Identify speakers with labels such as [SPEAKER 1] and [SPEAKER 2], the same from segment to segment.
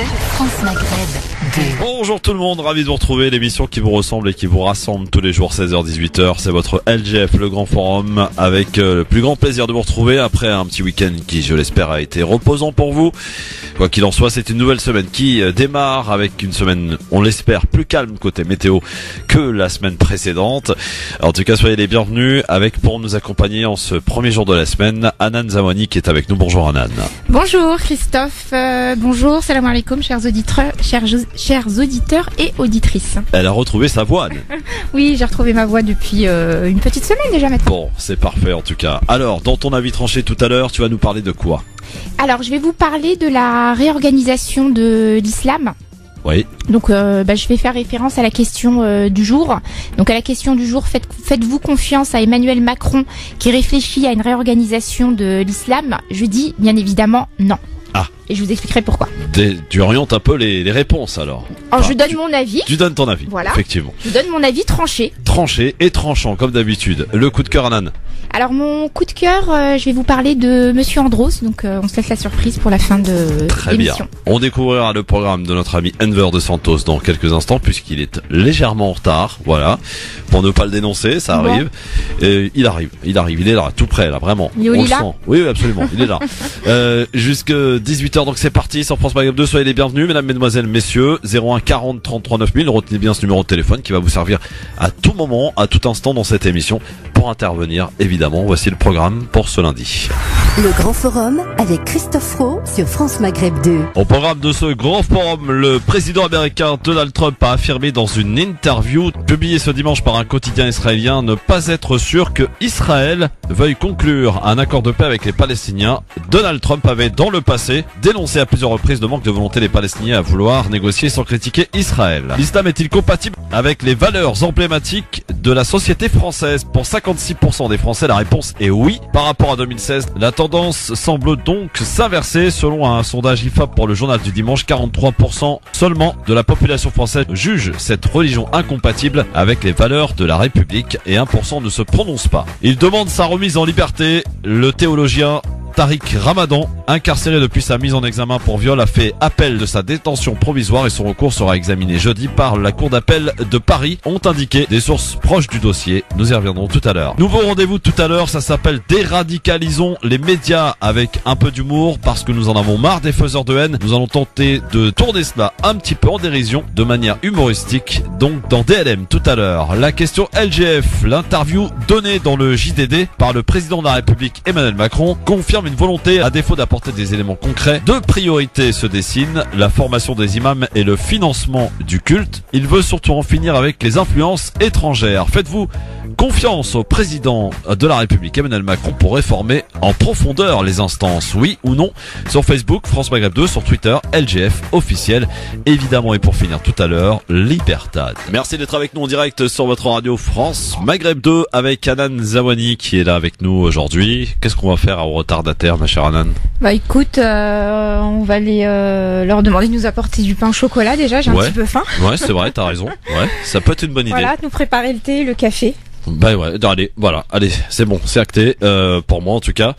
[SPEAKER 1] France Maghreb 2.
[SPEAKER 2] Bonjour tout le monde, ravi de vous retrouver, l'émission qui vous ressemble et qui vous rassemble tous les jours 16h-18h. C'est votre LGF, le grand forum, avec le plus grand plaisir de vous retrouver après un petit week-end qui, je l'espère, a été reposant pour vous. Quoi qu'il en soit, c'est une nouvelle semaine qui démarre avec une semaine, on l'espère, plus calme côté météo que la semaine précédente. En tout cas, soyez les bienvenus avec, pour nous accompagner en ce premier jour de la semaine, Anan Zawani qui est avec nous. Bonjour Anan.
[SPEAKER 3] Bonjour Christophe, bonjour, salam alaikum chers auditeurs et auditrices.
[SPEAKER 2] Elle a retrouvé sa voix, Anan.
[SPEAKER 3] Oui, j'ai retrouvé ma voix depuis une petite semaine déjà maintenant.
[SPEAKER 2] Bon, c'est parfait en tout cas. Alors, dans ton avis tranché tout à l'heure, tu vas nous parler de quoi ?
[SPEAKER 3] Alors, je vais vous parler de la réorganisation de l'islam.
[SPEAKER 2] Oui.
[SPEAKER 3] Donc, je vais faire référence à la question du jour. Donc, à la question du jour, faites-vous confiance à Emmanuel Macron qui réfléchit à une réorganisation de l'islam ? Je dis bien évidemment non.
[SPEAKER 2] Ah.
[SPEAKER 3] Et je vous expliquerai pourquoi.
[SPEAKER 2] Tu orientes un peu les réponses alors.
[SPEAKER 3] Alors, je donne mon avis.
[SPEAKER 2] Tu donnes ton avis.
[SPEAKER 3] Voilà.
[SPEAKER 2] Effectivement.
[SPEAKER 3] Je donne mon avis tranché.
[SPEAKER 2] Tranché et tranchant comme d'habitude. Le coup de cœur, Anan.
[SPEAKER 3] Alors mon coup de cœur, je vais vous parler de Monsieur Andros, donc on se laisse la surprise pour la fin de
[SPEAKER 2] Très bien.
[SPEAKER 3] l'émission.
[SPEAKER 2] On découvrira le programme de notre ami Enver de Santos dans quelques instants puisqu'il est légèrement en retard, voilà, pour ne pas le dénoncer, ça
[SPEAKER 3] Bon.
[SPEAKER 2] arrive. Et il arrive, il est là, tout près là, vraiment.
[SPEAKER 3] Il est au
[SPEAKER 2] On le
[SPEAKER 3] lilas
[SPEAKER 2] sent. Oui, absolument, il est là. Jusque 18h, donc c'est parti sur France Maghreb 2, soyez les bienvenus, mesdames, mesdemoiselles, messieurs, 01 40 33 9000, retenez bien ce numéro de téléphone qui va vous servir à tout moment, à tout instant dans cette émission pour intervenir, évidemment. Voici le programme pour ce lundi.
[SPEAKER 1] Le grand forum avec Christophe Roux sur France Maghreb 2.
[SPEAKER 2] Au programme de ce grand forum, le président américain Donald Trump a affirmé dans une interview publiée ce dimanche par un quotidien israélien ne pas être sûr que Israël veuille conclure un accord de paix avec les Palestiniens. Donald Trump avait dans le passé dénoncé à plusieurs reprises le manque de volonté des Palestiniens à vouloir négocier sans critiquer Israël. L'islam est-il compatible avec les valeurs emblématiques de la société française? Pour 56% des Français, la réponse est oui. Par rapport à 2016, la tendance semble donc s'inverser. Selon un sondage IFOP pour le journal du dimanche, 43% seulement de la population française juge cette religion incompatible avec les valeurs de la République et 1% ne se prononce pas. Il demande sa remise en liberté. Le théologien Tariq Ramadan, incarcéré depuis sa mise en examen pour viol, a fait appel de sa détention provisoire et son recours sera examiné jeudi par la Cour d'appel de Paris, ont indiqué des sources proches du dossier. Nous y reviendrons tout à l'heure. Nouveau rendez-vous tout à l'heure, ça s'appelle Déradicalisons les médias avec un peu d'humour parce que nous en avons marre des faiseurs de haine. Nous allons tenter de tourner cela un petit peu en dérision de manière humoristique, donc dans DLM tout à l'heure. La question LGF, l'interview donnée dans le JDD par le président de la République Emmanuel Macron confirme une volonté, à défaut d'apporter des éléments concrets. Deux priorités se dessinent, la formation des imams et le financement du culte. Il veut surtout en finir avec les influences étrangères. Faites-vous confiance au président de la République Emmanuel Macron pour réformer en profondeur les instances, oui ou non? Sur Facebook, France Maghreb 2, sur Twitter, LGF officiel, évidemment. Et pour finir tout à l'heure, Libertad. Merci d'être avec nous en direct sur votre radio France Maghreb 2 avec Anan Zawani qui est là avec nous aujourd'hui. Qu'est-ce qu'on va faire au retardataire, ma chère Anan?
[SPEAKER 3] Bah écoute, on va leur demander de nous apporter du pain au chocolat déjà, j'ai un petit peu faim.
[SPEAKER 2] Ouais, c'est vrai, t'as raison. Ouais, ça peut être une bonne idée.
[SPEAKER 3] Voilà, nous préparer le thé, le café.
[SPEAKER 2] Bah ouais, allez, voilà, allez, c'est bon, c'est acté, pour moi en tout cas.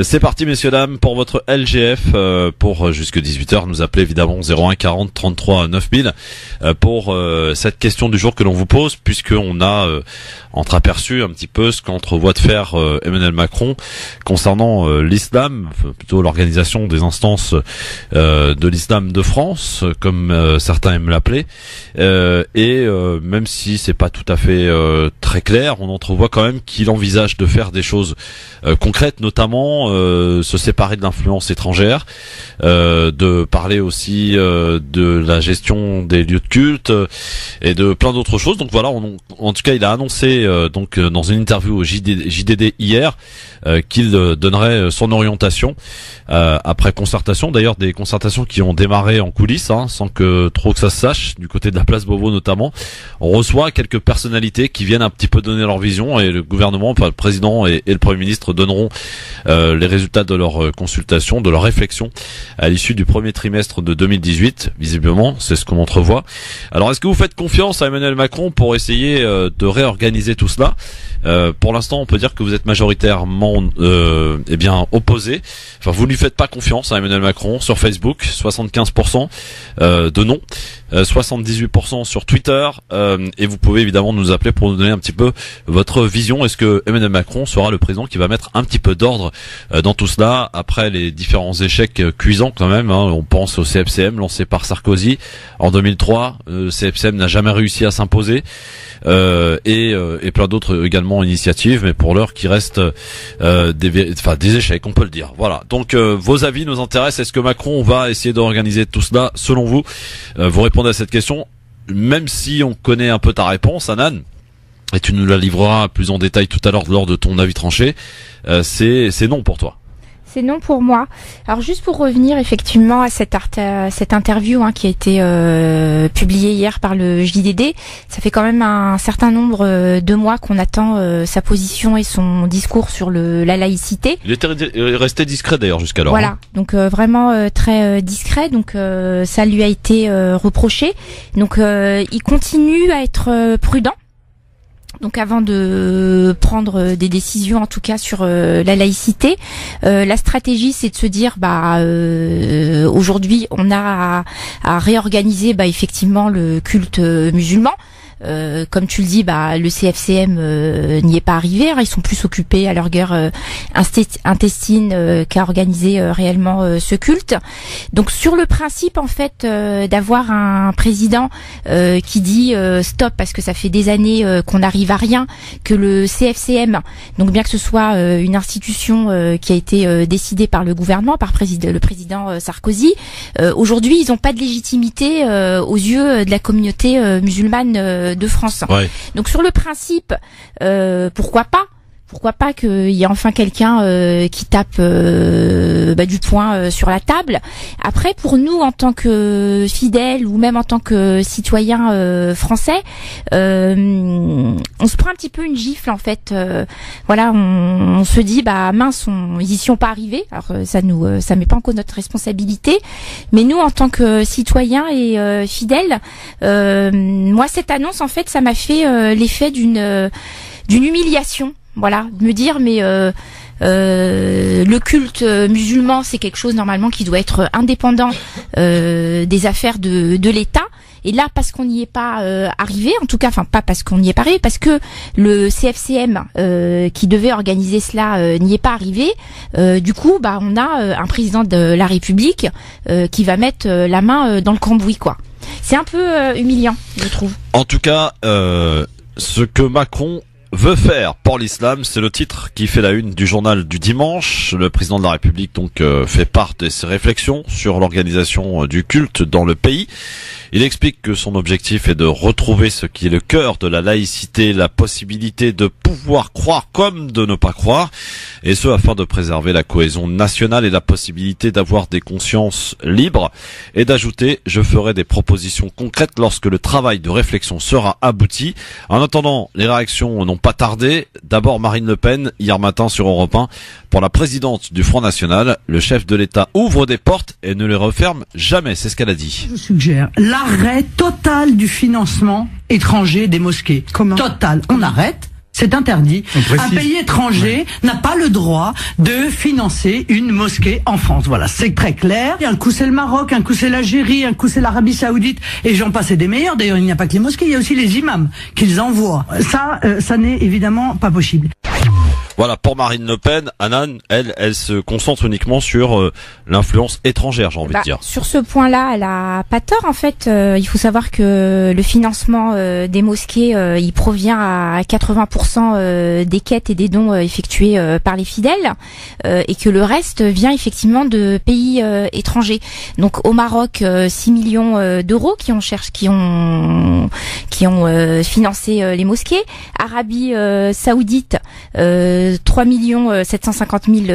[SPEAKER 2] C'est parti messieurs dames pour votre LGF, pour jusque 18h, nous appelez évidemment 01 40 33 9000 pour cette question du jour que l'on vous pose, puisqu'on a entreaperçu un petit peu ce qu'entrevoit de faire Emmanuel Macron concernant l'islam, plutôt l'organisation des instances de l'islam de France, comme certains aiment l'appeler, et même si c'est pas tout à fait très clair, on entrevoit quand même qu'il envisage de faire des choses concrètes, notamment se séparer de l'influence étrangère, de parler aussi de la gestion des lieux de culte et de plein d'autres choses. Donc voilà, en tout cas, il a annoncé donc dans une interview au JDD hier qu'il donnerait son orientation après concertation. D'ailleurs, des concertations qui ont démarré en coulisses, sans que ça se sache, du côté de la place Beauvau notamment. On reçoit quelques personnalités qui viennent un petit peu donner leur vision et le gouvernement, enfin le président et le Premier ministre donneront les résultats de leur consultation, de leur réflexion à l'issue du premier trimestre de 2018. Visiblement, c'est ce qu'on entrevoit. Alors, est-ce que vous faites confiance à Emmanuel Macron pour essayer de réorganiser tout cela? Pour l'instant, on peut dire que vous êtes majoritairement opposé. Enfin, vous ne lui faites pas confiance à Emmanuel Macron sur Facebook, 75% de non, 78% sur Twitter, et vous pouvez évidemment nous appeler pour nous donner un petit peu votre vision. Est-ce que Emmanuel Macron sera le président qui va mettre un petit peu d'ordre dans tout cela après les différents échecs cuisants quand même, hein. On pense au CFCM lancé par Sarkozy en 2003. CFCM n'a jamais réussi à s'imposer. Et plein d'autres également initiatives, mais pour l'heure qui restent des échecs, on peut le dire. Voilà. Donc vos avis nous intéressent. Est-ce que Macron va essayer d'organiser tout cela selon vous? Vous répondez à cette question, même si on connaît un peu ta réponse, Anan, et tu nous la livreras plus en détail tout à l'heure lors de ton avis tranché. C'est non pour toi.
[SPEAKER 3] C'est non pour moi. Alors juste pour revenir effectivement à cette interview qui a été publiée hier par le JDD, ça fait quand même un certain nombre de mois qu'on attend sa position et son discours sur la laïcité.
[SPEAKER 2] Il était resté discret d'ailleurs jusqu'alors.
[SPEAKER 3] Voilà, donc vraiment très discret, donc ça lui a été reproché. Donc il continue à être prudent. Donc avant de prendre des décisions, en tout cas sur la laïcité, la stratégie c'est de se dire aujourd'hui on a à réorganiser effectivement le culte musulman. Comme tu le dis, le CFCM n'y est pas arrivé. Ils sont plus occupés à leur guerre intestine qu'à organiser réellement ce culte. Donc sur le principe en fait d'avoir un président qui dit stop parce que ça fait des années qu'on n'arrive à rien, que le CFCM, donc bien que ce soit une institution qui a été décidée par le gouvernement, par le président Sarkozy, aujourd'hui ils n'ont pas de légitimité aux yeux de la communauté musulmane de France.
[SPEAKER 2] Ouais.
[SPEAKER 3] Donc sur le principe, pourquoi pas qu'il y ait enfin quelqu'un qui tape du poing sur la table. Après, pour nous en tant que fidèles ou même en tant que citoyens français, on se prend un petit peu une gifle en fait. On se dit mince, ils y sont pas arrivés. Alors ça met pas en cause notre responsabilité, mais nous en tant que citoyens et fidèles, moi cette annonce en fait ça m'a fait l'effet d'une humiliation. Voilà, de me dire le culte musulman c'est quelque chose normalement qui doit être indépendant des affaires de l'État. Et là, parce qu'on n'y est pas arrivé, en tout cas, pas parce qu'on n'y est pas arrivé, parce que le CFCM qui devait organiser cela n'y est pas arrivé. Du coup, on a un président de la République qui va mettre la main dans le cambouis, quoi. C'est un peu humiliant, je trouve.
[SPEAKER 2] En tout cas, ce que Macron veut faire pour l'islam, c'est le titre qui fait la une du journal du dimanche. Le président de la République donc fait part de ses réflexions sur l'organisation du culte dans le pays. Il explique que son objectif est de retrouver ce qui est le cœur de la laïcité, la possibilité de pouvoir croire comme de ne pas croire, et ce afin de préserver la cohésion nationale et la possibilité d'avoir des consciences libres. Et d'ajouter, je ferai des propositions concrètes lorsque le travail de réflexion sera abouti. En attendant, les réactions n'ont pas tardé. D'abord Marine Le Pen, hier matin sur Europe 1, pour la présidente du Front National. Le chef de l'État ouvre des portes et ne les referme jamais, c'est ce qu'elle a dit.
[SPEAKER 4] Je suggère l'arrêt total du financement étranger des mosquées.
[SPEAKER 5] Comment ?
[SPEAKER 4] Total. On arrête. C'est interdit. Un pays étranger n'a pas le droit de financer une mosquée en France. Voilà, c'est très clair. Un coup c'est le Maroc, un coup c'est l'Algérie, un coup c'est l'Arabie Saoudite, et j'en passe des meilleurs. D'ailleurs, il n'y a pas que les mosquées, il y a aussi les imams qu'ils envoient. Ça n'est évidemment pas possible.
[SPEAKER 2] Voilà, pour Marine Le Pen, Anan, elle se concentre uniquement sur l'influence étrangère, j'ai envie de dire.
[SPEAKER 3] Sur ce point-là, elle a pas tort en fait. Il faut savoir que le financement des mosquées, il provient à 80% des quêtes et des dons effectués par les fidèles, et que le reste vient effectivement de pays étrangers. Donc au Maroc, 6 millions d'euros qui ont financé les mosquées. Arabie Saoudite, 3 750 000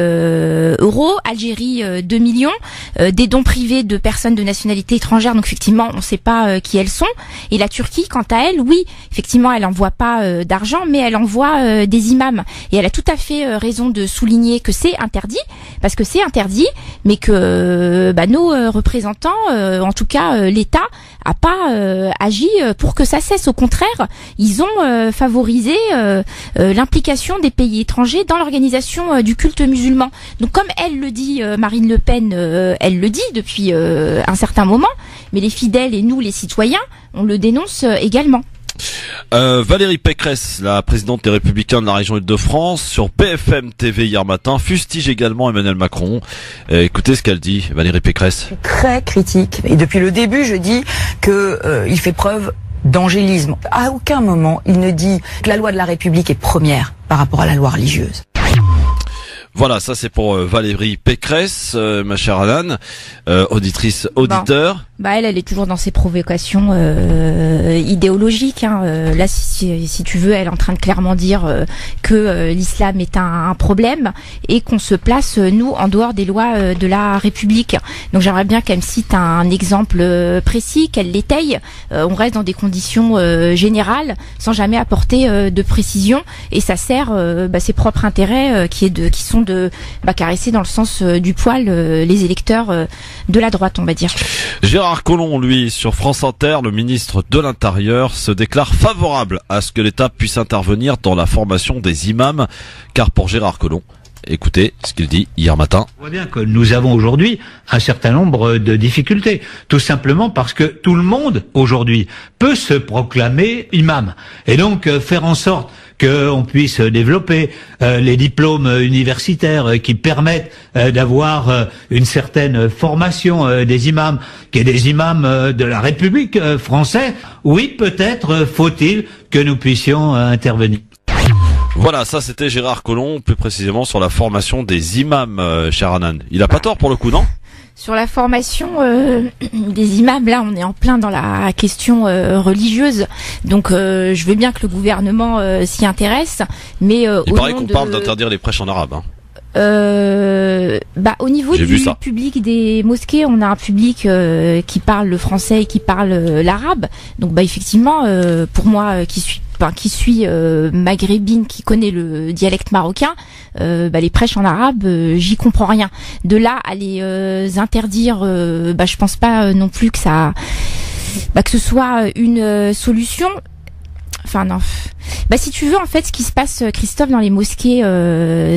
[SPEAKER 3] euros, Algérie 2 millions, des dons privés de personnes de nationalité étrangère, donc effectivement on ne sait pas qui elles sont, et la Turquie quant à elle, oui, effectivement elle envoie pas d'argent, mais elle envoie des imams, et elle a tout à fait raison de souligner que c'est interdit, parce que c'est interdit, mais que nos représentants, en tout cas l'État, a pas agi pour que ça cesse. Au contraire, ils ont favorisé l'implication des pays étrangers dans l'organisation du culte musulman. Donc comme elle le dit, Marine Le Pen, elle le dit depuis un certain moment, mais les fidèles et nous, les citoyens, on le dénonce également.
[SPEAKER 2] Valérie Pécresse, la présidente des Républicains de la région Île-de-France, sur BFM TV hier matin, fustige également Emmanuel Macron. Écoutez ce qu'elle dit, Valérie Pécresse.
[SPEAKER 5] Très critique, et depuis le début je dis que il fait preuve d'angélisme. À aucun moment il ne dit que la loi de la République est première par rapport à la loi religieuse.
[SPEAKER 2] Voilà, ça c'est pour Valérie Pécresse, ma chère Alan, auditrice, auditeur.
[SPEAKER 3] Elle est toujours dans ses provocations idéologiques. Là, si tu veux, elle est en train de clairement dire que l'islam est un problème et qu'on se place, nous, en dehors des lois de la République. Donc j'aimerais bien qu'elle me cite un exemple précis, qu'elle l'étaye. On reste dans des conditions générales, sans jamais apporter de précision, et ça sert ses propres intérêts qui sont de caresser dans le sens du poil les électeurs de la droite, on va dire.
[SPEAKER 2] Gérard Collomb, lui, sur France Inter, le ministre de l'Intérieur, se déclare favorable à ce que l'État puisse intervenir dans la formation des imams, car pour Gérard Collomb, écoutez ce qu'il dit hier matin.
[SPEAKER 6] On voit bien que nous avons aujourd'hui un certain nombre de difficultés, tout simplement parce que tout le monde aujourd'hui peut se proclamer imam, et donc faire en sorte qu'on puisse développer les diplômes universitaires qui permettent d'avoir une certaine formation des imams, qui est des imams de la République française. Oui, peut-être faut-il que nous puissions intervenir.
[SPEAKER 2] Voilà, ça c'était Gérard Collomb, plus précisément sur la formation des imams, cher Anan. Il a pas tort pour le coup, non ?
[SPEAKER 3] Sur la formation des imams, là, on est en plein dans la question religieuse. Donc, je veux bien que le gouvernement s'y intéresse, mais
[SPEAKER 2] il paraît qu'on parle d'interdire les prêches en arabe.
[SPEAKER 3] Au niveau du public des mosquées, on a un public qui parle le français et qui parle l'arabe. Donc, effectivement, pour moi, qui suis maghrébine, qui connaît le dialecte marocain, les prêches en arabe, j'y comprends rien. De là à les interdire, je pense pas non plus que que ce soit une solution. Enfin non. Si tu veux, en fait, ce qui se passe, Christophe, dans les mosquées,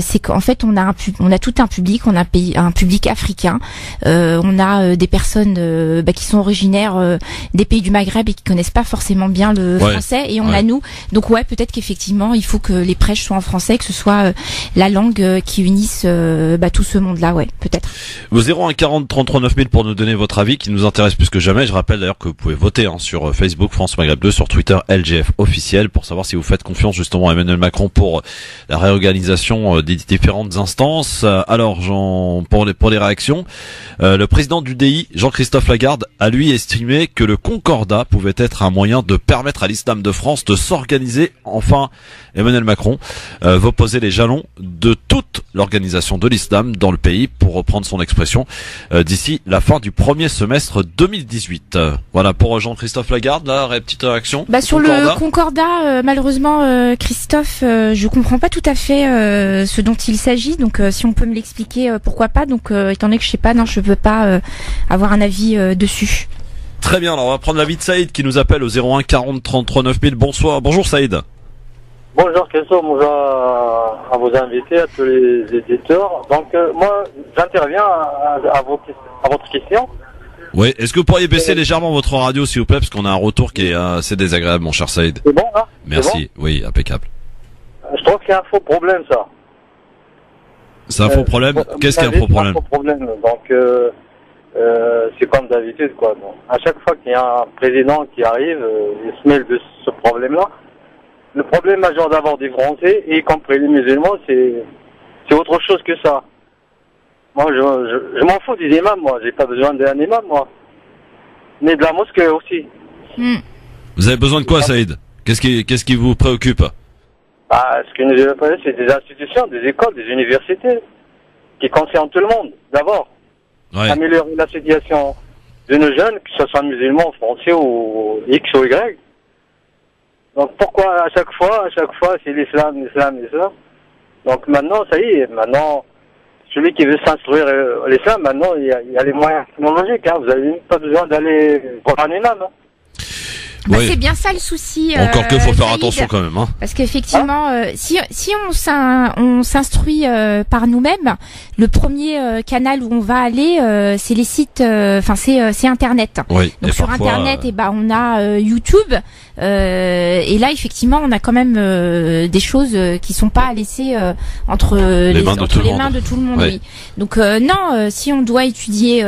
[SPEAKER 3] c'est qu'en fait on a tout un public, on a un public africain, on a des personnes qui sont originaires des pays du Maghreb et qui connaissent pas forcément bien le français, et on a nous. Donc peut-être qu'effectivement il faut que les prêches soient en français, que ce soit la langue qui unisse tout ce monde-là, peut-être.
[SPEAKER 2] Au 01 40 33 9000 pour nous donner votre avis qui nous intéresse plus que jamais. Je rappelle d'ailleurs que vous pouvez voter sur Facebook France Maghreb 2, sur Twitter LGF officiel, pour savoir si vous faites confiance justement à Emmanuel Macron pour la réorganisation des différentes instances. Alors, pour les réactions, le président du DI, Jean-Christophe Lagarde, a lui estimé que le Concordat pouvait être un moyen de permettre à l'islam de France de s'organiser. Enfin, Emmanuel Macron veut poser les jalons de toute l'organisation de l'islam dans le pays, pour reprendre son expression, d'ici la fin du premier semestre 2018. Voilà pour Jean-Christophe Lagarde, la petite réaction.
[SPEAKER 3] Sur le Concordat, malheureusement, Christophe, je comprends pas tout à fait ce dont il s'agit. Donc, si on peut me l'expliquer, pourquoi pas. Donc, étant donné que je sais pas, non, je veux pas avoir un avis dessus.
[SPEAKER 2] Très bien. Alors, on va prendre l'avis de Saïd qui nous appelle au 01 40 33 9000. Bonjour Saïd.
[SPEAKER 7] Bonjour Christophe, bonjour à vos invités, à tous les éditeurs. Donc, moi, j'interviens à votre question.
[SPEAKER 2] Oui, est-ce que vous pourriez baisser légèrement votre radio, s'il vous plaît, parce qu'on a un retour qui est assez désagréable, mon cher Saïd.
[SPEAKER 7] C'est bon, là?
[SPEAKER 2] Merci, bon, oui, impeccable.
[SPEAKER 7] Je trouve qu'il y a un faux problème, ça.
[SPEAKER 2] C'est un faux problème? Qu'est-ce qu'il y a un faux problème?
[SPEAKER 7] C'est un faux problème, donc c'est comme d'habitude, quoi. Bon, à chaque fois qu'il y a un président qui arrive, il se mêle de ce problème-là. Le problème majeur d'abord des Français, y compris les musulmans, c'est autre chose que ça. Moi, je m'en fous des imams, moi. J'ai pas besoin d'un imam, moi. Mais de la mosquée aussi.
[SPEAKER 2] Vous avez besoin de quoi, Saïd? Qu'est-ce qui vous préoccupe?
[SPEAKER 7] Ce qui nous est prévu, c'est des institutions, des écoles, des universités, qui concernent tout le monde, d'abord.
[SPEAKER 2] Ouais.
[SPEAKER 7] Améliorer la situation de nos jeunes, que ce soit musulmans, français ou X ou Y. Donc pourquoi à chaque fois, c'est l'islam. Donc maintenant, ça y est, maintenant, celui qui veut s'instruire l'islam, maintenant, il y a les moyens technologiques, hein. Vous n'avez même pas besoin d'aller voir un imam, hein.
[SPEAKER 3] Bah,
[SPEAKER 2] Oui.
[SPEAKER 3] c'est bien ça le souci.
[SPEAKER 2] Encore qu'il faut faire
[SPEAKER 3] Saïd.
[SPEAKER 2] attention quand même, hein.
[SPEAKER 3] Parce qu'effectivement, si on s'instruit par nous-mêmes, le premier canal où on va aller, c'est les sites, c'est Internet.
[SPEAKER 2] Oui.
[SPEAKER 3] Donc
[SPEAKER 2] Et
[SPEAKER 3] sur
[SPEAKER 2] parfois,
[SPEAKER 3] Internet, on a YouTube. Et là, effectivement, on a quand même des choses qui sont pas à laisser entre les mains de tout le monde.
[SPEAKER 2] Ouais.
[SPEAKER 3] Oui. Donc non, si on doit étudier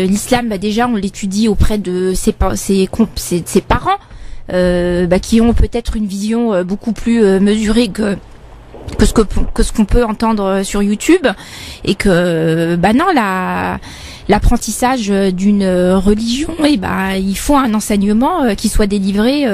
[SPEAKER 3] l'islam, déjà on l'étudie auprès de ses parents. Qui ont peut-être une vision beaucoup plus mesurée que ce qu'on peut entendre sur YouTube, et que l'apprentissage d'une religion, il faut un enseignement qui soit délivré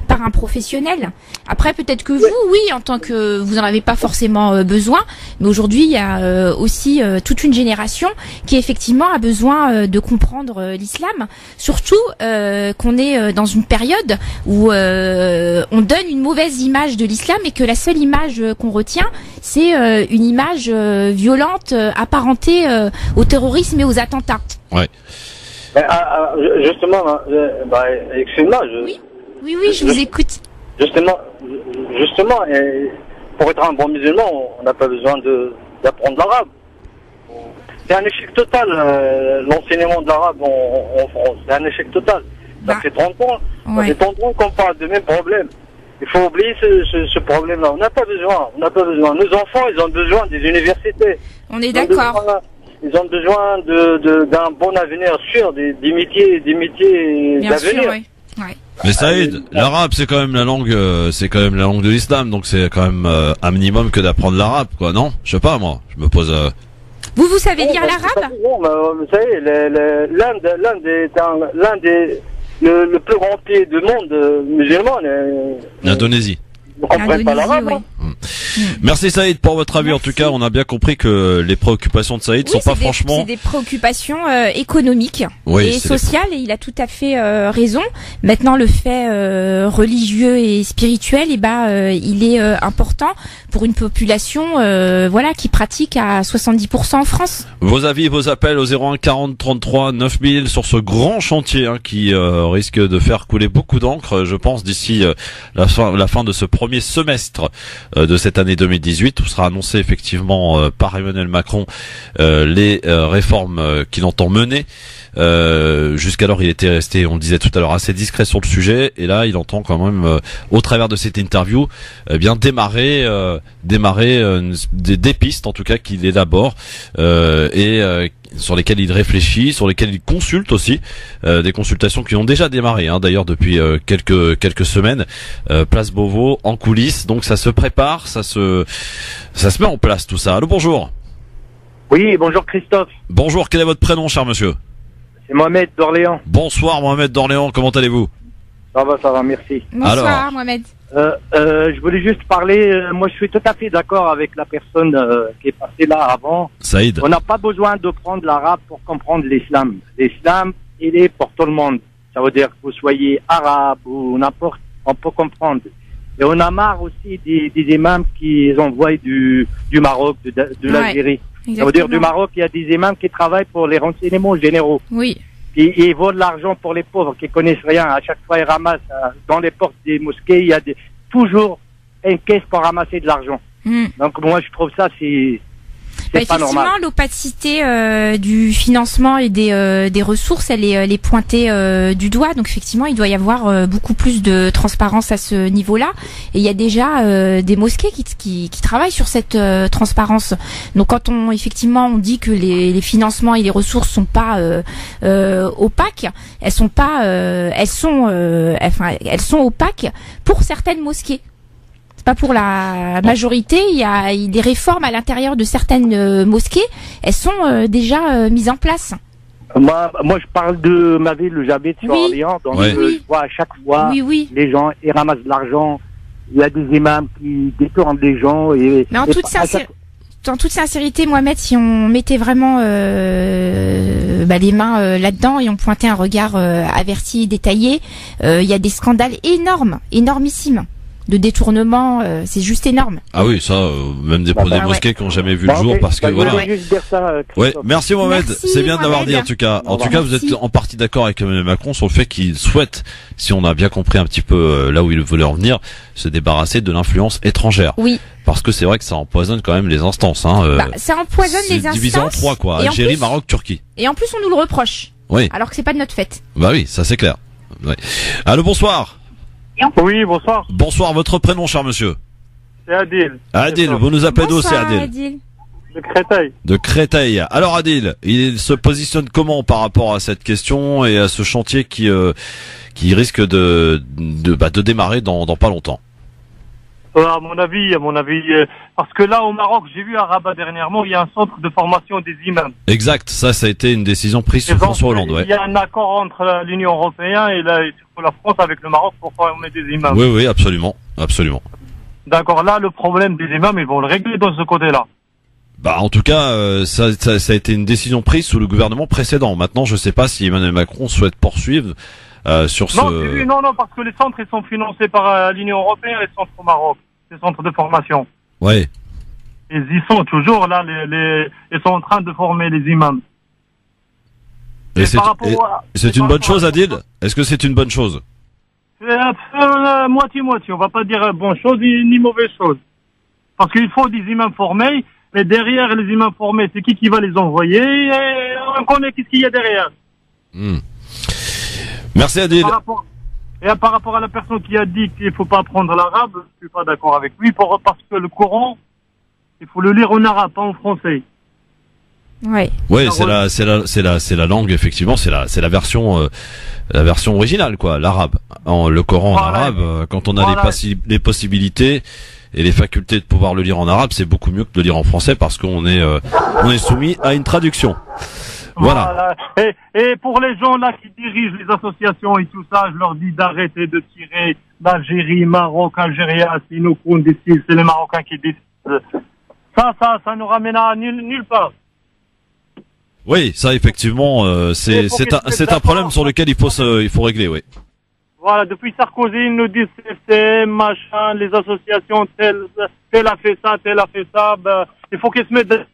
[SPEAKER 3] par un professionnel. Après, peut-être que vous, oui, en tant que vous en avez pas forcément besoin, mais aujourd'hui il y a aussi toute une génération qui effectivement a besoin de comprendre l'islam, surtout qu'on est dans une période où on donne une mauvaise image de l'islam, et que la seule image qu'on retient, c'est une image violente apparentée au terrorisme et aux attentats.
[SPEAKER 2] Ouais.
[SPEAKER 7] Justement, excuse-moi.
[SPEAKER 3] Oui, je vous écoute.
[SPEAKER 7] Justement, pour être un bon musulman, on n'a pas besoin d'apprendre l'arabe. C'est un échec total, l'enseignement de l'arabe en France. C'est un échec total. Ça fait 30 ans.
[SPEAKER 3] Ouais.
[SPEAKER 7] Ça fait 30 ans qu'on parle de même problème. Il faut oublier ce problème-là. On n'a pas besoin. Nos enfants, ils ont besoin des universités.
[SPEAKER 3] On est d'accord.
[SPEAKER 7] Ils ont besoin d'un bon avenir sûr, des métiers
[SPEAKER 3] Bien sûr,
[SPEAKER 7] d'avenir.
[SPEAKER 3] oui. Ouais.
[SPEAKER 2] Mais Saïd, l'arabe c'est quand même la langue, de l'islam, donc c'est quand même un minimum que d'apprendre l'arabe, quoi, non? Je sais pas, moi. Je me pose.
[SPEAKER 3] Vous savez lire l'arabe?
[SPEAKER 7] Vous savez, l'Inde est le plus grand pays du monde musulman.
[SPEAKER 2] L'Indonésie.
[SPEAKER 7] Vous comprenez pas l'arabe,
[SPEAKER 3] oui.
[SPEAKER 2] Merci Saïd pour votre avis. En tout cas, on a bien compris que les préoccupations de Saïd sont pas franchement.
[SPEAKER 3] C'est des préoccupations économiques et sociales, et il a tout à fait raison. Maintenant, le fait religieux et spirituel, il est important pour une population qui pratique à 70% en France.
[SPEAKER 2] Vos avis, vos appels au 01 40 33 9000 sur ce grand chantier qui risque de faire couler beaucoup d'encre, je pense, d'ici la fin de ce premier semestre de cette année 2018, où sera annoncé effectivement par Emmanuel Macron les réformes qu'il entend mener. Jusqu'alors, il était resté, on le disait tout à l'heure, assez discret sur le sujet, et là, il entend quand même, au travers de cette interview, démarrer des pistes, en tout cas, qu'il élabore et sur lesquelles il réfléchit, sur lesquelles il consulte aussi, des consultations qui ont déjà démarré, d'ailleurs depuis quelques semaines, place Beauvau, en coulisses, donc ça se prépare, ça se met en place tout ça. Allô, bonjour.
[SPEAKER 8] Oui, bonjour Christophe.
[SPEAKER 2] Bonjour, quel est votre prénom, cher monsieur?
[SPEAKER 8] C'est Mohamed d'Orléans.
[SPEAKER 2] Bonsoir Mohamed d'Orléans, comment allez-vous?
[SPEAKER 8] Ça va, merci.
[SPEAKER 3] Bonsoir
[SPEAKER 2] Alors,
[SPEAKER 3] Mohamed.
[SPEAKER 8] Je voulais juste parler, moi je suis tout à fait d'accord avec la personne qui est passée là avant.
[SPEAKER 2] Saïd.
[SPEAKER 8] On n'a pas besoin de prendre l'arabe pour comprendre l'islam. L'islam, il est pour tout le monde. Ça veut dire que vous soyez arabe ou n'importe, on peut comprendre. Et on a marre aussi des imams qui envoient du Maroc, de l'Algérie. Ça veut dire du Maroc, il y a des imams qui travaillent pour les renseignements généraux.
[SPEAKER 3] Oui.
[SPEAKER 8] Et ils volent l'argent pour les pauvres qui connaissent rien. À chaque fois, ils ramassent dans les portes des mosquées, il y a toujours une caisse pour ramasser de l'argent. Donc moi, je trouve ça, c'est pas normal.
[SPEAKER 3] Effectivement, l'opacité du financement et des ressources, elle est pointée du doigt. Donc effectivement, il doit y avoir beaucoup plus de transparence à ce niveau-là. Et il y a déjà des mosquées qui travaillent sur cette transparence. Donc quand on dit que les financements et les ressources sont pas opaques, elles sont opaques pour certaines mosquées. Pas pour la majorité. Il y a des réformes à l'intérieur de certaines mosquées. Elles sont déjà mises en place.
[SPEAKER 8] Moi, je parle de ma ville, j'habite sur Orléans. Donc, je vois à chaque fois, les gens, ils ramassent de l'argent. il y a des imams qui détournent les gens.
[SPEAKER 3] Mais en toute sincérité, Mohamed, si on mettait vraiment les mains là-dedans et on pointait un regard averti et détaillé, il y a des scandales énormissimes. De détournement, c'est juste énorme.
[SPEAKER 2] Ah oui, ça, même des mosquées qui n'ont jamais vu le jour, parce que voilà. Ouais, merci Mohamed, c'est bien d'avoir dit en tout cas. En tout cas, vous êtes en partie d'accord avec Emmanuel Macron sur le fait qu'il souhaite, si on a bien compris un petit peu là où il voulait en venir, se débarrasser de l'influence étrangère.
[SPEAKER 3] Oui.
[SPEAKER 2] Parce que c'est vrai que ça empoisonne quand même les instances.
[SPEAKER 3] Ça empoisonne les instances.
[SPEAKER 2] Divisé en 3 quoi, Algérie, Maroc, Turquie.
[SPEAKER 3] Et en plus, on nous le reproche.
[SPEAKER 2] Oui.
[SPEAKER 3] Alors que c'est pas de notre fait.
[SPEAKER 2] Bah oui, ça c'est clair. Ouais. Allô, bonsoir.
[SPEAKER 8] Oui, bonsoir.
[SPEAKER 2] Bonsoir, votre prénom, cher monsieur?
[SPEAKER 8] C'est Adil.
[SPEAKER 2] Adil, vous nous appelez d'où, c'est Adil?
[SPEAKER 8] De Créteil.
[SPEAKER 2] De Créteil. Alors Adil, il se positionne comment par rapport à cette question et à ce chantier qui risque de démarrer dans pas longtemps?
[SPEAKER 8] À mon avis, parce que là au Maroc, j'ai vu à Rabat dernièrement, il y a un centre de formation des imams.
[SPEAKER 2] Exact, ça a été une décision prise sous François Hollande. Ouais.
[SPEAKER 8] Il y a un accord entre l'Union européenne et la France avec le Maroc pour former des imams.
[SPEAKER 2] Oui, absolument.
[SPEAKER 8] D'accord, là le problème des imams, ils vont le régler dans ce côté-là.
[SPEAKER 2] Bah en tout cas, ça a été une décision prise sous le gouvernement précédent. Maintenant, je sais pas si Emmanuel Macron souhaite poursuivre sur ce...
[SPEAKER 8] Non, parce que les centres ils sont financés par l'Union européenne, les centres au Maroc, les centres de formation.
[SPEAKER 2] Ouais.
[SPEAKER 8] Ils y sont toujours là, ils sont en train de former les imams.
[SPEAKER 2] Et c'est une bonne chose, Adil? Est-ce que c'est une bonne chose?
[SPEAKER 8] C'est moitié-moitié, on va pas dire bonne chose ni mauvaise chose. Parce qu'il faut des imams formés, mais derrière les imams formés, c'est qui va les envoyer, et on connaît qu'est-ce qu'il y a derrière.
[SPEAKER 2] Merci Adil.
[SPEAKER 8] Par rapport à la personne qui a dit qu'il faut pas apprendre l'arabe, je suis pas d'accord avec lui, parce que le Coran, il faut le lire en arabe, pas en français.
[SPEAKER 3] Ouais.
[SPEAKER 2] Ouais, c'est la langue effectivement, c'est la version originale quoi, l'arabe. Le Coran en arabe, quand on a les possibilités et les facultés de pouvoir le lire en arabe, c'est beaucoup mieux que de le lire en français parce qu'on est soumis à une traduction. Voilà.
[SPEAKER 8] Et pour les gens là qui dirigent les associations et tout ça, je leur dis d'arrêter de tirer d'Algérie, Maroc, Algérie, si nous compte d'ici, c'est les Marocains qui décident. Ça nous ramène à nulle part.
[SPEAKER 2] Oui, ça effectivement, c'est un problème sur lequel il faut régler, oui.
[SPEAKER 8] Voilà, depuis Sarkozy, ils nous disent CCM, machin, les associations, tel a fait ça, il faut qu'ils se mettent,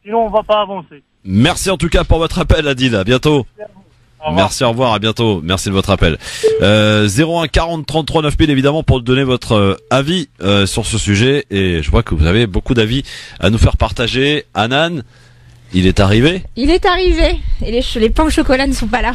[SPEAKER 8] sinon on va pas avancer.
[SPEAKER 2] Merci en tout cas pour votre appel, Adil. À bientôt. Merci, au revoir, à bientôt. Merci de votre appel. 01 40 33 9000 évidemment pour donner votre avis sur ce sujet. Et je vois que vous avez beaucoup d'avis à nous faire partager. Hanan, il est arrivé.
[SPEAKER 3] Il est arrivé. Et les pains au chocolat ne sont pas là.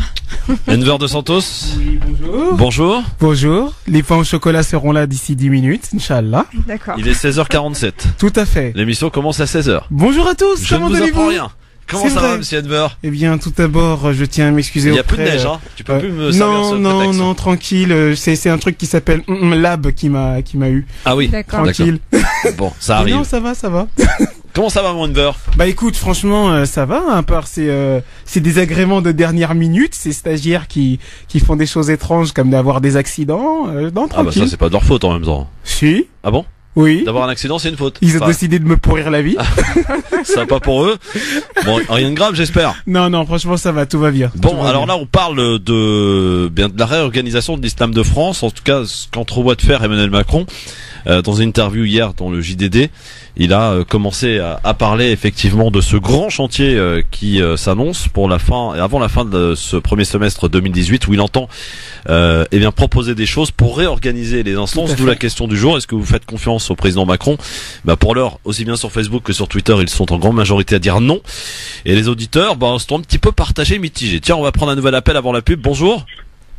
[SPEAKER 2] Enver de Santos.
[SPEAKER 9] Oui, bonjour.
[SPEAKER 2] Bonjour.
[SPEAKER 9] Bonjour. Les pains au chocolat seront là d'ici 10 minutes, Inch'Allah.
[SPEAKER 3] D'accord.
[SPEAKER 2] Il est 16h47.
[SPEAKER 9] Tout à fait.
[SPEAKER 2] L'émission commence à 16h.
[SPEAKER 9] Bonjour à tous.
[SPEAKER 2] Je
[SPEAKER 9] comment
[SPEAKER 2] ne vous
[SPEAKER 9] allez-vous?
[SPEAKER 2] apprends rien. Comment ça va, monsieur Enver?
[SPEAKER 9] Eh bien, tout d'abord, je tiens à m'excuser.
[SPEAKER 2] Il n'y a plus de neige, hein. Tu peux plus me servir ce prétexte.
[SPEAKER 9] Non, tranquille. C'est un truc qui s'appelle Lab qui m'a eu.
[SPEAKER 2] Ah oui.
[SPEAKER 3] D'accord.
[SPEAKER 9] Tranquille.
[SPEAKER 2] Bon, ça arrive.
[SPEAKER 9] Non, ça va.
[SPEAKER 2] Comment ça va, mon Enver?
[SPEAKER 9] Bah écoute, franchement, ça va. À part ces désagréments de dernière minute, ces stagiaires qui font des choses étranges comme d'avoir des accidents. Non, tranquille.
[SPEAKER 2] Ah bah ça, c'est pas de leur faute en même temps.
[SPEAKER 9] Si.
[SPEAKER 2] Ah bon?
[SPEAKER 9] Oui.
[SPEAKER 2] D'avoir un accident, c'est une faute.
[SPEAKER 9] Ils ont décidé de me pourrir la vie.
[SPEAKER 2] Ça va pas pour eux. Bon, rien de grave, j'espère.
[SPEAKER 9] Non, franchement, ça va, tout va bien.
[SPEAKER 2] Bon, alors là, on parle de la réorganisation de l'islam de France. En tout cas, ce qu'entrevoit de faire Emmanuel Macron. Dans une interview hier dans le JDD, il a commencé à parler effectivement de ce grand chantier qui s'annonce pour avant la fin de ce premier semestre 2018, où il entend proposer des choses pour réorganiser les instances. D'où la question du jour: est-ce que vous faites confiance au président Macron? Pour l'heure, aussi bien sur Facebook que sur Twitter, ils sont en grande majorité à dire non. Et les auditeurs sont un petit peu partagés, mitigés. Tiens, on va prendre un nouvel appel avant la pub. Bonjour.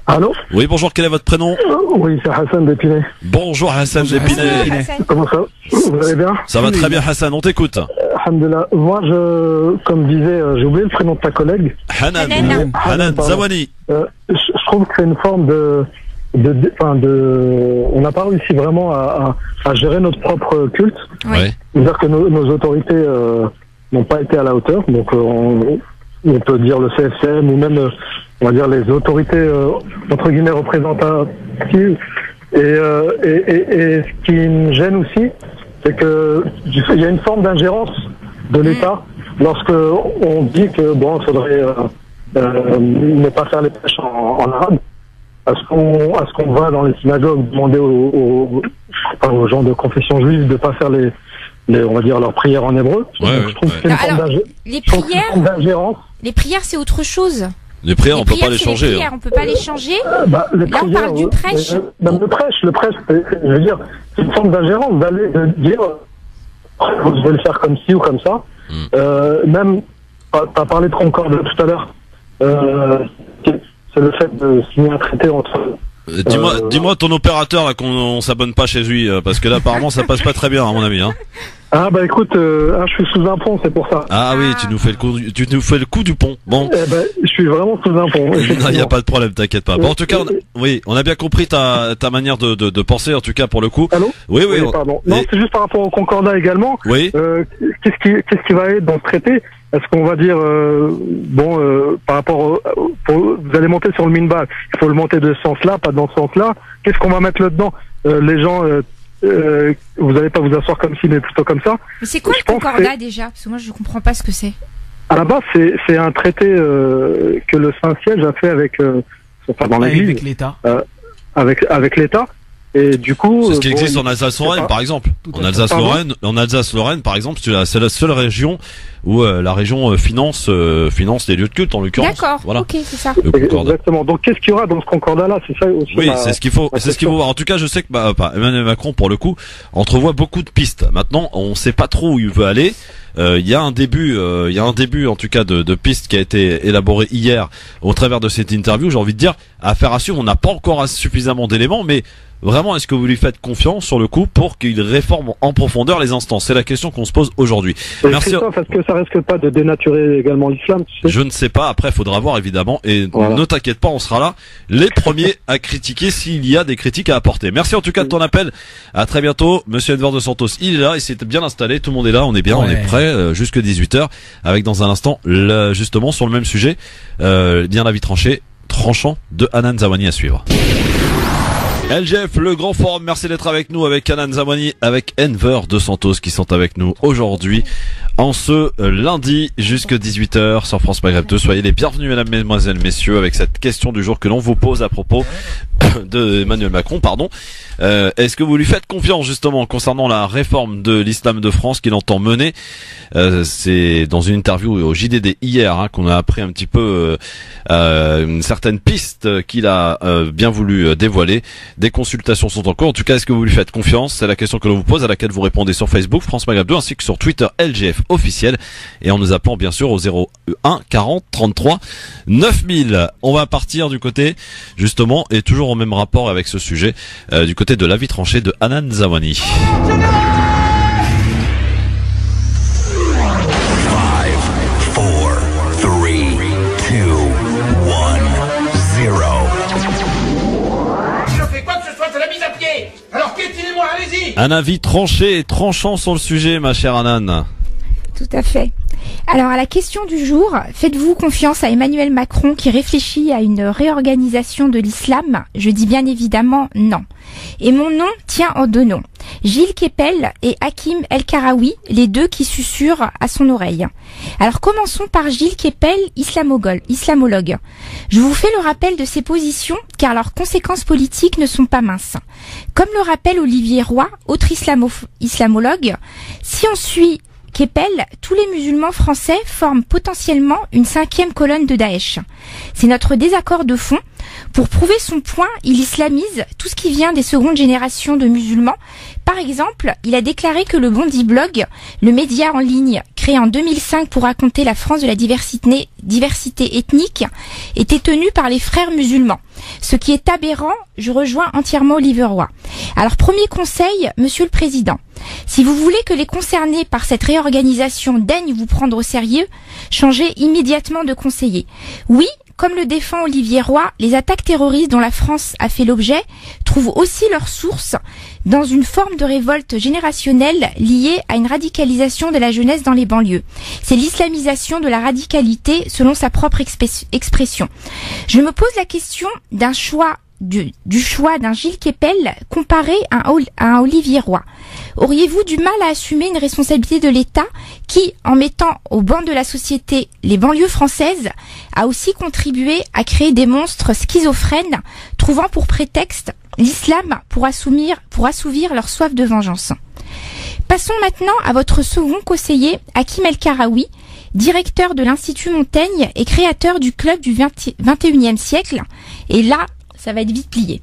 [SPEAKER 10] Allô?
[SPEAKER 2] Oui, bonjour, quel est votre prénom?
[SPEAKER 10] Oui, c'est Hassan d'Épinay.
[SPEAKER 2] Bonjour Hassan d'Épinay.
[SPEAKER 10] Comment ça? Vous allez bien?
[SPEAKER 2] Ça va très bien Hassan, on t'écoute.
[SPEAKER 10] Alhamdulillah. Moi, comme disais, j'ai oublié le prénom de ta collègue.
[SPEAKER 2] Hanan Zawani.
[SPEAKER 10] Je trouve que c'est une forme on n'a pas réussi vraiment à gérer notre propre culte.
[SPEAKER 2] Oui.
[SPEAKER 10] C'est-à-dire que nos autorités n'ont pas été à la hauteur. Donc, on peut dire le CFCM ou même, on va dire, les autorités, entre guillemets, représentatives Et ce qui me gêne aussi, c'est que il y a une forme d'ingérence de l'État lorsque on dit que il faudrait ne pas faire les prêches en arabe. À ce qu'on va dans les synagogues demander aux gens de confession juive de pas faire on va dire leurs prières en hébreu. Je trouve que c'est une forme d'ingérence.
[SPEAKER 3] Les prières, c'est autre chose.
[SPEAKER 2] Les prières, on peut pas les changer.
[SPEAKER 3] On peut pas les changer.
[SPEAKER 10] Là,
[SPEAKER 3] on parle du prêche.
[SPEAKER 10] Même le prêche, je veux dire, c'est une forme d'ingérence de dire, vous devez le faire comme ci ou comme ça. Même, t'as parlé de concorde tout à l'heure. C'est le fait de signer un traité entre.
[SPEAKER 2] Dis-moi ton opérateur là qu'on s'abonne pas chez lui parce que là apparemment ça passe pas très bien à mon avis. Hein.
[SPEAKER 10] Ah bah écoute, je suis sous un pont, c'est pour ça.
[SPEAKER 2] Ah oui, tu nous fais le coup du pont. Bon.
[SPEAKER 10] Je suis vraiment sous un pont.
[SPEAKER 2] Il y a pas de problème, t'inquiète pas. Bon en tout cas, on a bien compris ta manière de penser en tout cas pour le coup.
[SPEAKER 10] Allô ?
[SPEAKER 2] Oui.
[SPEAKER 10] Pardon. Non, c'est juste par rapport au Concordat également.
[SPEAKER 2] Oui.
[SPEAKER 10] Qu'est-ce qui va être dans ce traité ? Est-ce qu'on va dire par rapport vous allez monter sur le minbar, il faut le monter de ce sens-là, pas dans ce sens-là. Qu'est-ce qu'on va mettre là-dedans ? Les gens, vous n'allez pas vous asseoir comme ci, mais plutôt comme ça.
[SPEAKER 3] Mais c'est quoi le Concordat déjà ? Parce que moi je comprends pas ce que c'est.
[SPEAKER 10] À la base, c'est un traité que le Saint-Siège a fait avec dans l'Église,
[SPEAKER 9] avec l'État.
[SPEAKER 10] Avec l'État. Et du coup,
[SPEAKER 2] c'est ce qui existe en Alsace-Lorraine, par exemple. En Alsace-Lorraine, par exemple, c'est la seule région où la région finance les lieux de culte en l'occurrence.
[SPEAKER 3] D'accord.
[SPEAKER 2] Voilà.
[SPEAKER 3] Ok, c'est ça.
[SPEAKER 10] Exactement. Donc, qu'est-ce qu'il y aura dans ce concordat-là ? C'est ça aussi.
[SPEAKER 2] Oui, c'est ce qu'il faut. C'est ce qu'il faut voir. En tout cas, je sais que Emmanuel Macron, pour le coup, entrevoit beaucoup de pistes. Maintenant, on sait pas trop où il veut aller. Il y a un début en tout cas de piste qui a été élaboré hier au travers de cette interview. J'ai envie de dire, affaire à suivre. On n'a pas encore suffisamment d'éléments, mais vraiment, est-ce que vous lui faites confiance sur le coup pour qu'il réforme en profondeur les instances ? C'est la question qu'on se pose aujourd'hui.
[SPEAKER 10] Merci. Parce que ça risque pas de dénaturer également l'islam, tu sais ?
[SPEAKER 2] Je ne sais pas. Après, il faudra voir évidemment. Et voilà. Ne t'inquiète pas, on sera là, les premiers à critiquer s'il y a des critiques à apporter. Merci en tout cas de ton appel. À très bientôt. Monsieur Edouard de Santos, il est là, il s'est bien installé. Tout le monde est là, on est bien, on est prêt jusque 18h. Avec dans un instant, justement sur le même sujet, bien la vie tranchant de Hanan Zawani à suivre. LGF, le grand forum, merci d'être avec nous avec Hanan Zawani, avec Enver de Santos qui sont avec nous aujourd'hui en ce lundi jusque 18h sur France Maghreb 2. Soyez les bienvenus mesdames, mesdemoiselles, messieurs avec cette question du jour que l'on vous pose à propos de Emmanuel Macron, Est-ce que vous lui faites confiance justement concernant la réforme de l'islam de France qu'il entend mener ? C'est dans une interview au JDD hier qu'on a appris un petit peu une certaine piste qu'il a bien voulu dévoiler. Des consultations sont en cours. En tout cas, est-ce que vous lui faites confiance ? C'est la question que l'on vous pose, à laquelle vous répondez sur Facebook, France Maghreb 2, ainsi que sur Twitter, LGF officiel, et en nous appelant bien sûr au 01 40 33 9000. On va partir du côté, justement, et toujours en même rapport avec ce sujet, du côté de l'avis tranché de Hanan Zawani.
[SPEAKER 11] Alors piétinez-moi, allez-y.
[SPEAKER 2] Un avis tranché et tranchant sur le sujet, ma chère Hanan.
[SPEAKER 3] Tout à fait. Alors à la question du jour, faites-vous confiance à Emmanuel Macron qui réfléchit à une réorganisation de l'islam ? Je dis bien évidemment non. Et mon nom tient en deux noms. Gilles Kepel et Hakim El Karaoui, les deux qui susurrent à son oreille. Alors commençons par Gilles Kepel, islamologue. Je vous fais le rappel de ses positions car leurs conséquences politiques ne sont pas minces. Comme le rappelle Olivier Roy, autre islamologue, si on suit Kepel, tous les musulmans français forment potentiellement une 5e colonne de Daesh. C'est notre désaccord de fond. Pour prouver son point, il islamise tout ce qui vient des secondes générations de musulmans. Par exemple, il a déclaré que le Bondi Blog, le média en ligne créé en 2005 pour raconter la France de la diversité ethnique, était tenu par les frères musulmans. Ce qui est aberrant, je rejoins entièrement Olivier Roy. Alors premier conseil, Monsieur le Président, si vous voulez que les concernés par cette réorganisation daignent vous prendre au sérieux, changez immédiatement de conseiller. Oui, comme le défend Olivier Roy, les attaques terroristes dont la France a fait l'objet trouvent aussi leur source dans une forme de révolte générationnelle liée à une radicalisation de la jeunesse dans les banlieues. C'est l'islamisation de la radicalité selon sa propre expression. Je me pose la question d'un choix du choix d'un Gilles Kepel comparé à un Olivier Roy? Auriez-vous du mal à assumer une responsabilité de l'État qui, en mettant au banc de la société les banlieues françaises, a aussi contribué à créer des monstres schizophrènes, trouvant pour prétexte l'islam pour assouvir leur soif de vengeance? Passons maintenant à votre second conseiller, Hakim El-Karaoui, directeur de l'Institut Montaigne et créateur du club du 21e siècle. Et là, ça va être vite plié.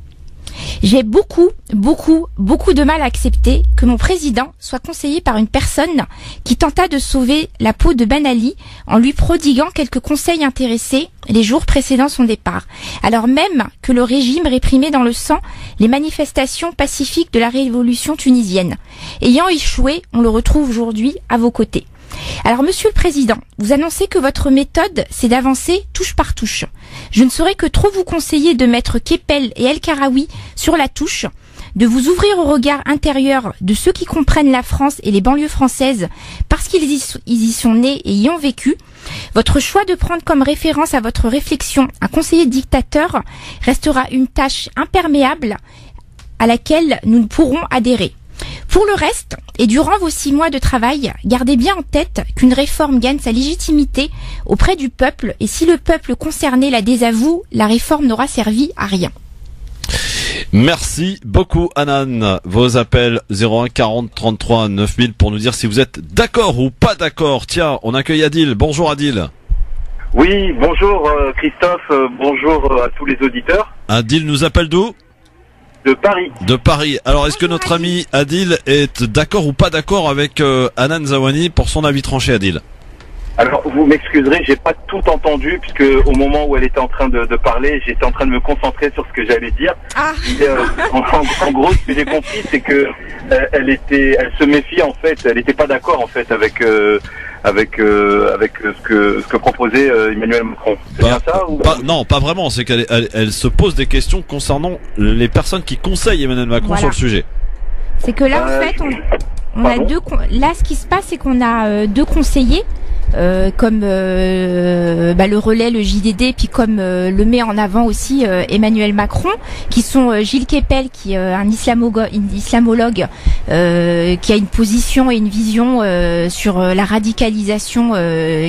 [SPEAKER 3] J'ai beaucoup de mal à accepter que mon président soit conseillé par une personne qui tenta de sauver la peau de Ben Ali en lui prodiguant quelques conseils intéressés les jours précédant son départ, alors même que le régime réprimait dans le sang les manifestations pacifiques de la révolution tunisienne. Ayant échoué, on le retrouve aujourd'hui à vos côtés. Alors, Monsieur le Président, vous annoncez que votre méthode, c'est d'avancer touche par touche. Je ne saurais que trop vous conseiller de mettre Kepel et El-Karaoui sur la touche, de vous ouvrir au regard intérieur de ceux qui comprennent la France et les banlieues françaises parce qu'ils y sont nés et y ont vécu. Votre choix de prendre comme référence à votre réflexion un conseiller dictateur restera une tâche imperméable à laquelle nous ne pourrons adhérer. Pour le reste, et durant vos 6 mois de travail, gardez bien en tête qu'une réforme gagne sa légitimité auprès du peuple, et si le peuple concerné la désavoue, la réforme n'aura servi à rien.
[SPEAKER 2] Merci beaucoup Anan. Vos appels 01 40 33 9000 pour nous dire si vous êtes d'accord ou pas d'accord. Tiens, on accueille Adil. Bonjour Adil.
[SPEAKER 12] Oui, bonjour Christophe, bonjour à tous les auditeurs.
[SPEAKER 2] Adil nous appelle d'où ?
[SPEAKER 12] De Paris.
[SPEAKER 2] De Paris. Alors, est-ce que notre ami Adil est d'accord ou pas d'accord avec Hanan Zawani pour son avis tranché, Adil?
[SPEAKER 12] Alors, vous m'excuserez, j'ai pas tout entendu puisque au moment où elle était en train de parler, j'étais en train de me concentrer sur ce que j'allais dire.
[SPEAKER 3] Ah.
[SPEAKER 12] Et, en gros, ce que j'ai compris, c'est que elle se méfie en fait, elle n'était pas d'accord en fait avec ce que proposait Emmanuel Macron. C'est bien ça ou...
[SPEAKER 2] Non, pas vraiment. C'est qu'elle se pose des questions concernant les personnes qui conseillent Emmanuel Macron sur le sujet.
[SPEAKER 3] C'est que là, en fait, on a deux. Là, ce qui se passe, c'est qu'on a 2 conseillers. Comme le relais, le JDD, puis comme le met en avant aussi Emmanuel Macron, qui sont Gilles Kepel, qui est un islamologue qui a une position et une vision sur la radicalisation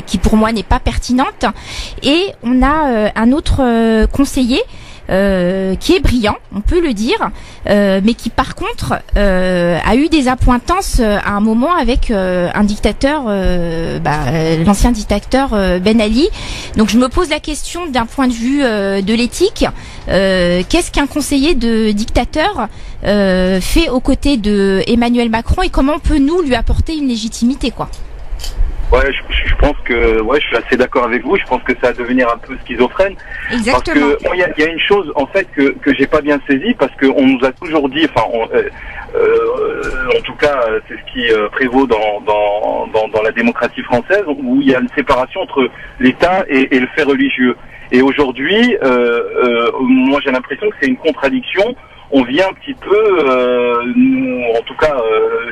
[SPEAKER 3] qui pour moi n'est pas pertinente, et on a un autre conseiller qui est brillant, on peut le dire, mais qui par contre a eu des appointances à un moment avec un dictateur, l'ancien dictateur Ben Ali. Donc je me pose la question d'un point de vue de l'éthique, qu'est-ce qu'un conseiller de dictateur fait aux côtés de Emmanuel Macron, et comment on peut nous lui apporter une légitimité, quoi.
[SPEAKER 12] Ouais, je pense que je suis assez d'accord avec vous. Je pense que ça va devenir un peu schizophrène.
[SPEAKER 3] Exactement.
[SPEAKER 12] Parce que il y a une chose en fait que j'ai pas bien saisi, parce qu'on nous a toujours dit, en tout cas c'est ce qui prévaut dans la démocratie française, où il y a une séparation entre l'État et le fait religieux. Et aujourd'hui, moi j'ai l'impression que c'est une contradiction. On vient un petit peu, nous, en tout cas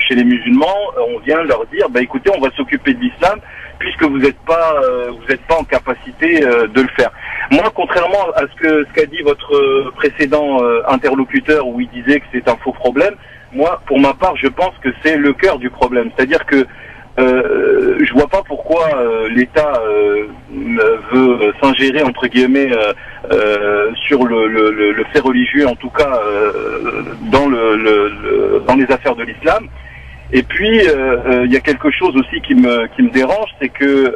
[SPEAKER 12] chez les musulmans, on vient leur dire, écoutez, on va s'occuper de l'islam puisque vous n'êtes pas en capacité de le faire. Moi, contrairement à ce qu'a dit votre précédent interlocuteur, où il disait que c'est un faux problème, moi, pour ma part, je pense que c'est le cœur du problème. C'est-à-dire que je vois pas pourquoi l'État veut s'ingérer entre guillemets sur le fait religieux, en tout cas dans les affaires de l'islam. Et puis il y a quelque chose aussi qui me dérange, c'est que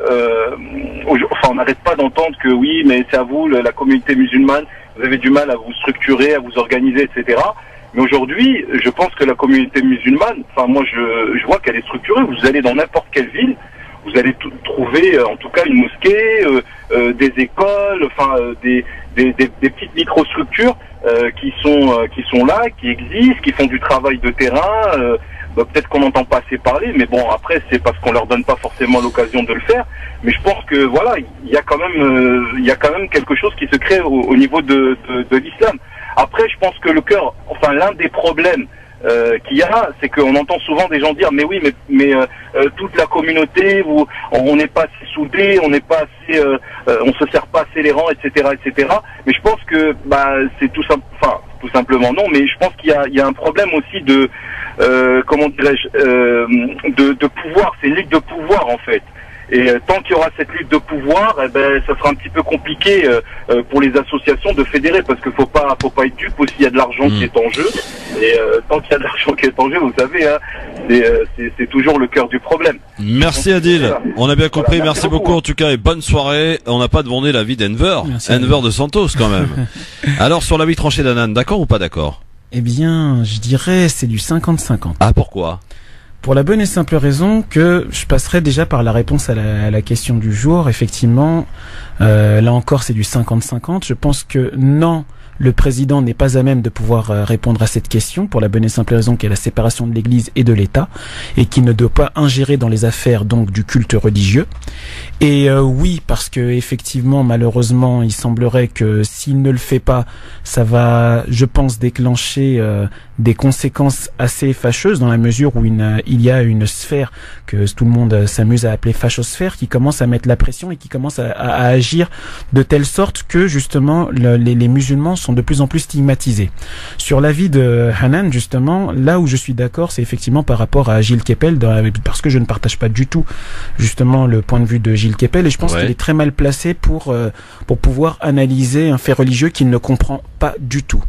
[SPEAKER 12] on n'arrête pas d'entendre que oui, mais c'est à vous, la communauté musulmane, vous avez du mal à vous structurer, à vous organiser, etc. Mais aujourd'hui, je pense que la communauté musulmane, moi je vois qu'elle est structurée. Vous allez dans n'importe quelle ville, vous allez trouver en tout cas une mosquée, des écoles, des petites microstructures qui sont là, qui existent, qui font du travail de terrain. Peut-être qu'on n'entend pas assez parler, mais bon, après c'est parce qu'on leur donne pas forcément l'occasion de le faire. Mais je pense que voilà, il y a quand même quelque chose qui se crée au niveau de l'islam. Après, je pense que l'un des problèmes qu'il y a, c'est qu'on entend souvent des gens dire, mais oui, mais toute la communauté, on n'est pas assez soudés, on n'est pas assez on se serre pas assez les rangs, etc., etc. Mais je pense que c'est tout simplement non. Mais je pense qu'il y a un problème aussi de comment dirais-je de pouvoir. C'est une lutte de pouvoir en fait. Et tant qu'il y aura cette lutte de pouvoir, ça sera un petit peu compliqué pour les associations de fédérer, parce qu'il faut pas être dupe aussi. Il y a de l'argent qui est en jeu, et tant qu'il y a de l'argent qui est en jeu, vous savez, c'est toujours le cœur du problème.
[SPEAKER 2] Merci Adil, on a bien compris. Voilà, merci beaucoup en tout cas, et bonne soirée. On n'a pas demandé l'avis d'Enver, Enver de Santos quand même. Alors sur l'avis tranché d'Anan, d'accord ou pas d'accord?
[SPEAKER 9] Eh bien, je dirais c'est du 50-50.
[SPEAKER 2] Ah, pourquoi?
[SPEAKER 9] Pour la bonne et simple raison que je passerai déjà par la réponse à la question du jour. Effectivement, là encore, c'est du 50-50. Je pense que non, le président n'est pas à même de pouvoir répondre à cette question, pour la bonne et simple raison qu'il y a la séparation de l'Église et de l'État, et qu'il ne doit pas ingérer dans les affaires donc du culte religieux. Et oui, parce que effectivement, malheureusement, il semblerait que s'il ne le fait pas, ça va, je pense, déclencher des conséquences assez fâcheuses, dans la mesure où il y a une sphère que tout le monde s'amuse à appeler fachosphère, qui commence à mettre la pression et qui commence à agir de telle sorte que justement les musulmans sont de plus en plus stigmatisés. Sur l'avis de Hanan, justement, là où je suis d'accord, c'est effectivement par rapport à Gilles Kepel, parce que je ne partage pas du tout justement le point de vue de Gilles Kepel, et je pense qu'il est très mal placé pour pouvoir analyser un fait religieux qu'il ne comprend pas du tout.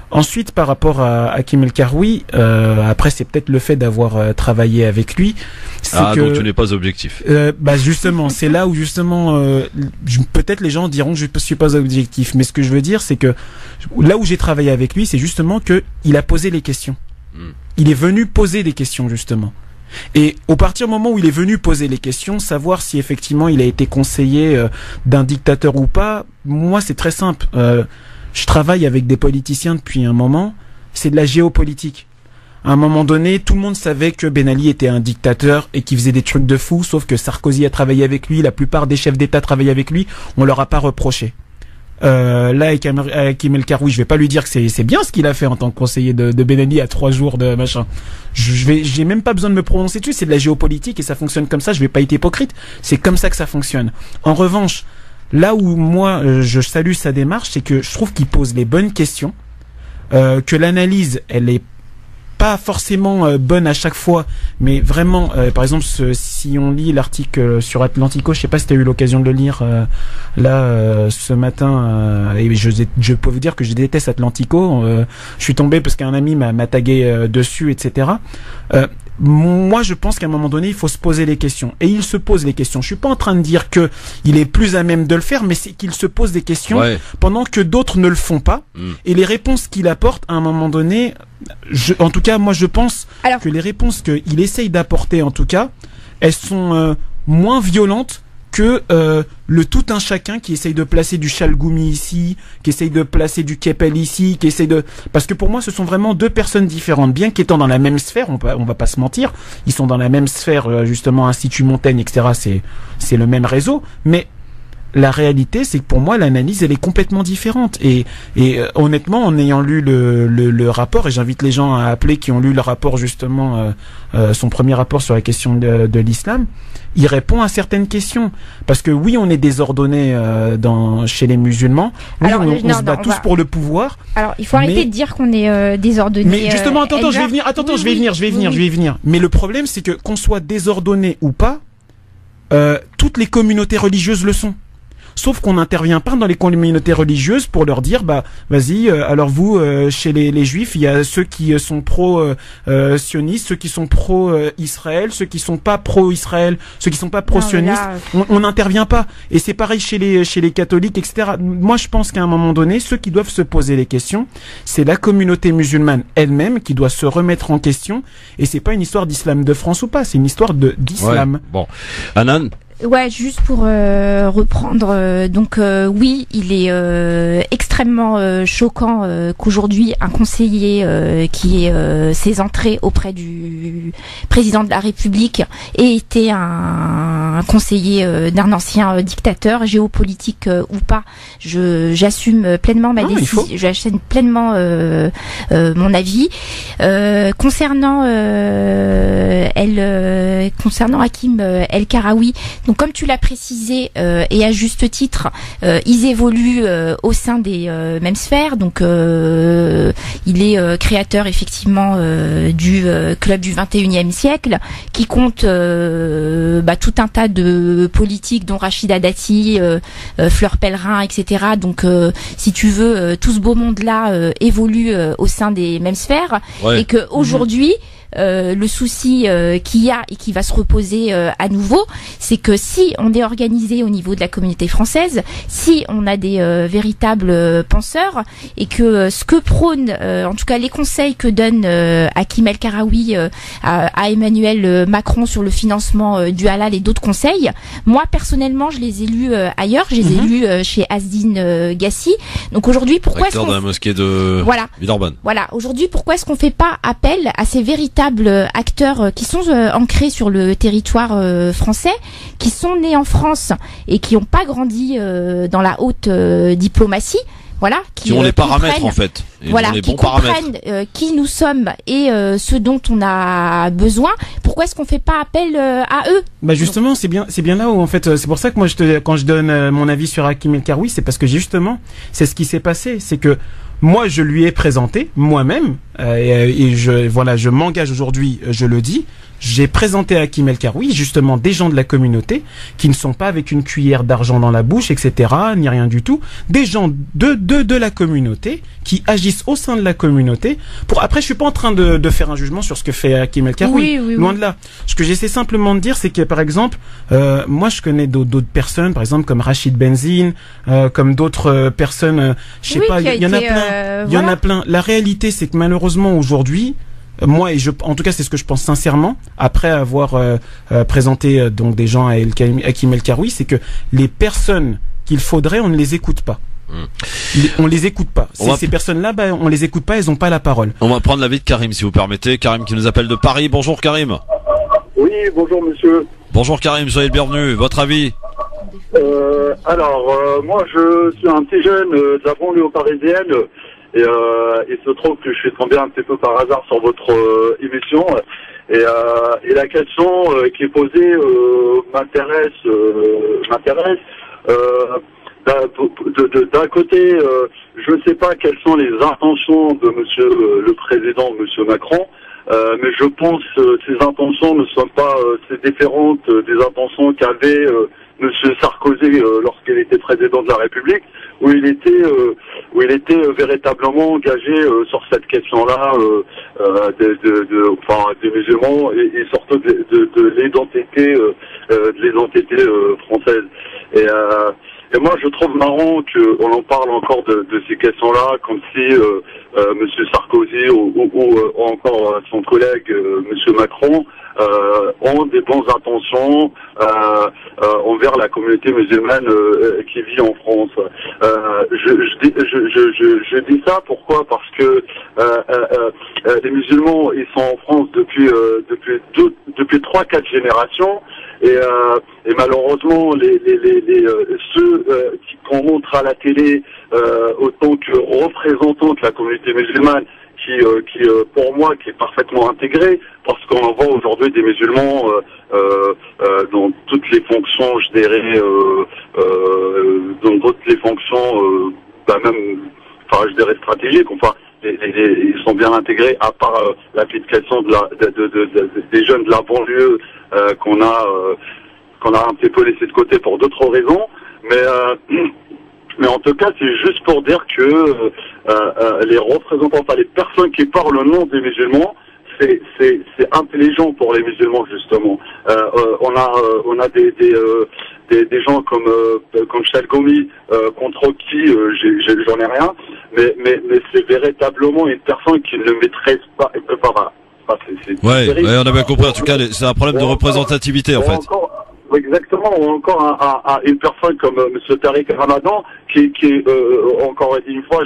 [SPEAKER 9] Ensuite, par rapport à Hakim El Karoui, après c'est peut-être le fait d'avoir travaillé avec lui.
[SPEAKER 2] Donc tu n'es pas objectif.
[SPEAKER 9] Justement, c'est là où justement peut-être les gens diront que je ne suis pas objectif, mais ce que je veux dire, c'est que là où j'ai travaillé avec lui, c'est justement que il a posé les questions. Il est venu poser des questions justement. Et au partir du moment où il est venu poser les questions, savoir si effectivement il a été conseiller d'un dictateur ou pas, moi c'est très simple. Je travaille avec des politiciens depuis un moment, c'est de la géopolitique. À un moment donné, tout le monde savait que Ben Ali était un dictateur et qu'il faisait des trucs de fou, sauf que Sarkozy a travaillé avec lui, la plupart des chefs d'État travaillaient avec lui, on leur a pas reproché. Là, avec Hakim El Karoui, je vais pas lui dire que c'est bien ce qu'il a fait en tant que conseiller de Ben Ali à 3 jours de machin. J'ai même pas besoin de me prononcer dessus, c'est de la géopolitique et ça fonctionne comme ça, je vais pas être hypocrite, c'est comme ça que ça fonctionne. En revanche, là où moi je salue sa démarche, c'est que je trouve qu'il pose les bonnes questions, que l'analyse elle est pas forcément bonne à chaque fois, mais vraiment, par exemple, si on lit l'article sur Atlantico, je sais pas si tu as eu l'occasion de le lire ce matin, et je peux vous dire que je déteste Atlantico. Je suis tombé parce qu'un ami m'a tagué dessus, etc. Moi, je pense qu'à un moment donné, il faut se poser les questions. Et il se pose les questions. Je suis pas en train de dire que il est plus à même de le faire, mais c'est qu'il se pose des questions pendant que d'autres ne le font pas. Et les réponses qu'il apporte, à un moment donné, en tout cas, moi, je pense que les réponses qu'il essaye d'apporter, en tout cas, elles sont moins violentes que le tout un chacun qui essaye de placer du Chalgoumi ici, qui essaye de placer du Kepel ici, qui essaye de... Parce que pour moi, ce sont vraiment deux personnes différentes, bien qu'étant dans la même sphère, on va pas se mentir, ils sont dans la même sphère, justement, Institut Montaigne, etc., c'est le même réseau, mais la réalité, c'est que pour moi, l'analyse, elle est complètement différente. Et honnêtement, en ayant lu le rapport, et j'invite les gens à appeler qui ont lu le rapport, justement, son premier rapport sur la question de l'islam, il répond à certaines questions. Parce que oui, on est désordonné chez les musulmans. Oui, on se bat tous pour le pouvoir.
[SPEAKER 3] Alors, il faut arrêter de dire qu'on est désordonné.
[SPEAKER 9] Mais justement, je vais venir. Mais le problème, c'est que qu'on soit désordonné ou pas, toutes les communautés religieuses le sont. Sauf qu'on n'intervient pas dans les communautés religieuses pour leur dire, vas-y, alors vous, chez les juifs, il y a ceux qui sont pro-sionistes, ceux qui sont pro-Israël, ceux qui sont pas pro-Israël, ceux qui sont pas pro-sionistes. On n'intervient pas. Et c'est pareil chez les catholiques, etc. Moi, je pense qu'à un moment donné, ceux qui doivent se poser les questions, c'est la communauté musulmane elle-même qui doit se remettre en question. Et c'est pas une histoire d'islam de France ou pas, c'est une histoire d'islam.
[SPEAKER 2] Ouais, bon. Hanan?
[SPEAKER 3] Ouais, juste pour reprendre, oui, il est extrêmement extrêmement choquant qu'aujourd'hui un conseiller qui est ses entrées auprès du président de la République ait été un conseiller d'un ancien dictateur, géopolitique ou pas. J'assume pleinement ma décision, j'assume pleinement mon avis. Concernant Hakim El Karaoui, donc comme tu l'as précisé et à juste titre, ils évoluent au sein des mêmes sphères. Donc il est créateur effectivement du club du 21e siècle, qui compte tout un tas de politiques, dont Rachida Dati, Fleur Pellerin, etc. Donc si tu veux, tout ce beau monde-là évolue au sein des mêmes sphères, et que aujourd'hui le souci qu'il y a et qui va se reposer à nouveau, c'est que si on est organisé au niveau de la communauté française, si on a des véritables penseurs, et que ce que prône, en tout cas les conseils que donne Hakim El Karaoui à Emmanuel Macron sur le financement du halal et d'autres conseils, moi personnellement je les ai lus ailleurs, je les ai lus chez Asdine Gassi. Donc aujourd'hui, pourquoi est-ce qu'on
[SPEAKER 2] de la mosquée de Villeurbanne.
[SPEAKER 3] Voilà, aujourd'hui pourquoi est-ce qu'on fait pas appel à ces véritables acteurs qui sont ancrés sur le territoire français, qui sont nés en France et qui n'ont pas grandi dans la haute diplomatie, voilà,
[SPEAKER 2] qui ont les paramètres en fait,
[SPEAKER 3] qui comprennent qui nous sommes et ce dont on a besoin. Pourquoi est-ce qu'on fait pas appel à eux?
[SPEAKER 9] Bah justement, c'est bien là où en fait, c'est pour ça que moi quand je donne mon avis sur Hakim El Karaoui, c'est parce que justement, c'est ce qui s'est passé, c'est que moi, je lui ai présenté moi-même, et je m'engage aujourd'hui, je le dis, j'ai présenté à Hakim El Karaoui justement des gens de la communauté qui ne sont pas avec une cuillère d'argent dans la bouche, etc., ni rien du tout, des gens de la communauté qui agissent au sein de la communauté. Après, je suis pas en train de faire un jugement sur ce que fait Hakim El Karaoui, loin de là. Ce que j'essaie simplement de dire, c'est que par exemple, moi, je connais d'autres personnes, par exemple comme Rachid Benzine, comme d'autres personnes, je sais pas, il y en a plein. Il y en a plein. La réalité, c'est que malheureusement aujourd'hui, moi, en tout cas, c'est ce que je pense sincèrement, après avoir présenté donc des gens à Hakim El Karaoui, c'est que les personnes qu'il faudrait, on ne les écoute pas. On les écoute pas. Ces personnes-là, on les écoute pas, elles ont pas la parole.
[SPEAKER 2] On va prendre l'avis de Karim, si vous permettez. Karim qui nous appelle de Paris. Bonjour Karim.
[SPEAKER 13] Oui, bonjour monsieur.
[SPEAKER 2] Bonjour Karim, soyez le bienvenu. Votre avis?
[SPEAKER 13] Moi, je suis un petit jeune de la banlieue parisienne. Et il se trouve que je suis tombé un petit peu par hasard sur votre émission, et la question qui est posée m'intéresse. D'un côté, je ne sais pas quelles sont les intentions de Monsieur le Président, Monsieur Macron, mais je pense que ces intentions ne sont pas assez différentes des intentions qu'avait Monsieur Sarkozy lorsqu'il était président de la République, où il était véritablement engagé sur cette question-là des musulmans et surtout de l'identité française. Et moi, je trouve marrant qu'on en parle encore de ces questions-là, comme si Monsieur Sarkozy ou encore son collègue Monsieur Macron ont des bonnes intentions envers la communauté musulmane qui vit en France. Je dis ça pourquoi? Parce que les musulmans, ils sont en France depuis 3-4 générations. Et malheureusement, ceux qu'on montre à la télé autant que représentants de la communauté musulmane, qui pour moi, qui est parfaitement intégrée, parce qu'on en voit aujourd'hui des musulmans dans toutes les fonctions, je dirais, dans toutes les fonctions, je dirais stratégiques. Enfin, ils sont bien intégrés, à part la petite question des jeunes de la banlieue qu'on a un petit peu laissé de côté pour d'autres raisons, mais en tout cas c'est juste pour dire que les représentants, les personnes qui parlent au nom des musulmans, c'est intelligent pour les musulmans justement. On a des gens comme Chalgoumi contre qui j'en ai rien, mais c'est véritablement une personne qui ne maîtrise pas. On
[SPEAKER 2] on a bien compris. En tout cas, c'est un problème de représentativité en fait.
[SPEAKER 13] exactement, ou encore à une personne comme Monsieur Tariq Ramadan, qui encore une fois,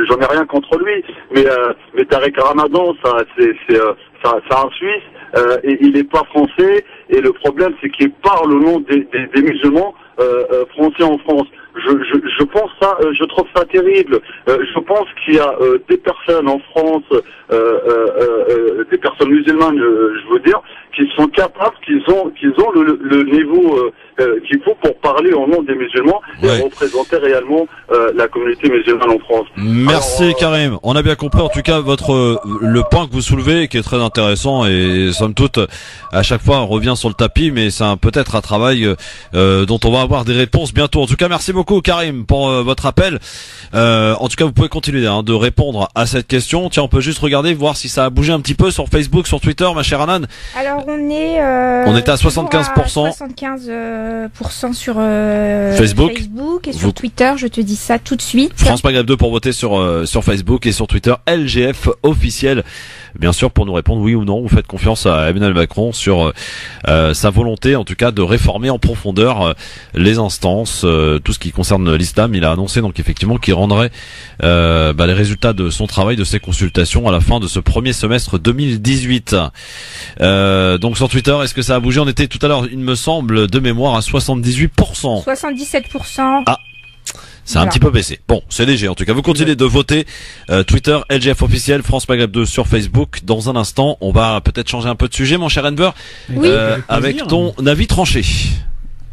[SPEAKER 13] j'en ai rien contre lui, mais Tariq Ramadan, c'est un Suisse, et il n'est pas français, et le problème c'est qu'il parle au nom des musulmans français en France. Je pense ça, je trouve ça terrible. Je pense qu'il y a des personnes en France, des personnes musulmanes, je veux dire, qui sont capables, qui ont le niveau qu'il faut pour parler au nom des musulmans et représenter réellement la communauté musulmane en France.
[SPEAKER 2] Merci Karim. On a bien compris en tout cas le point que vous soulevez, qui est très intéressant et somme toute à chaque fois on revient sur le tapis, mais c'est peut-être un travail dont on va avoir des réponses bientôt. En tout cas, merci beaucoup Karim pour votre appel. En tout cas, vous pouvez continuer de répondre à cette question. Tiens, on peut juste regarder, voir si ça a bougé un petit peu sur Facebook, sur Twitter, ma chère Anan.
[SPEAKER 3] Alors on était à
[SPEAKER 2] 75%.
[SPEAKER 3] 75% sur
[SPEAKER 2] Facebook
[SPEAKER 3] et sur Twitter, je te dis ça tout de suite.
[SPEAKER 2] France Maghreb 2 pour voter sur Facebook et sur Twitter, LGF officiel. Bien sûr, pour nous répondre oui ou non, vous faites confiance à Emmanuel Macron sur sa volonté, en tout cas, de réformer en profondeur les instances, tout ce qui concerne l'islam. Il a annoncé donc effectivement qu'il rendrait les résultats de son travail, de ses consultations à la fin de ce premier semestre 2018. Donc sur Twitter, est-ce que ça a bougé? On était tout à l'heure, il me semble, de mémoire à 78%.
[SPEAKER 3] 77%.
[SPEAKER 2] Ah. C'est un petit peu baissé. Bon, c'est léger. En tout cas, vous continuez de voter. Twitter, LGF officiel, France Maghreb 2 sur Facebook. Dans un instant, on va peut-être changer un peu de sujet, mon cher Enver.
[SPEAKER 3] Oui.
[SPEAKER 2] Avec ton avis tranché.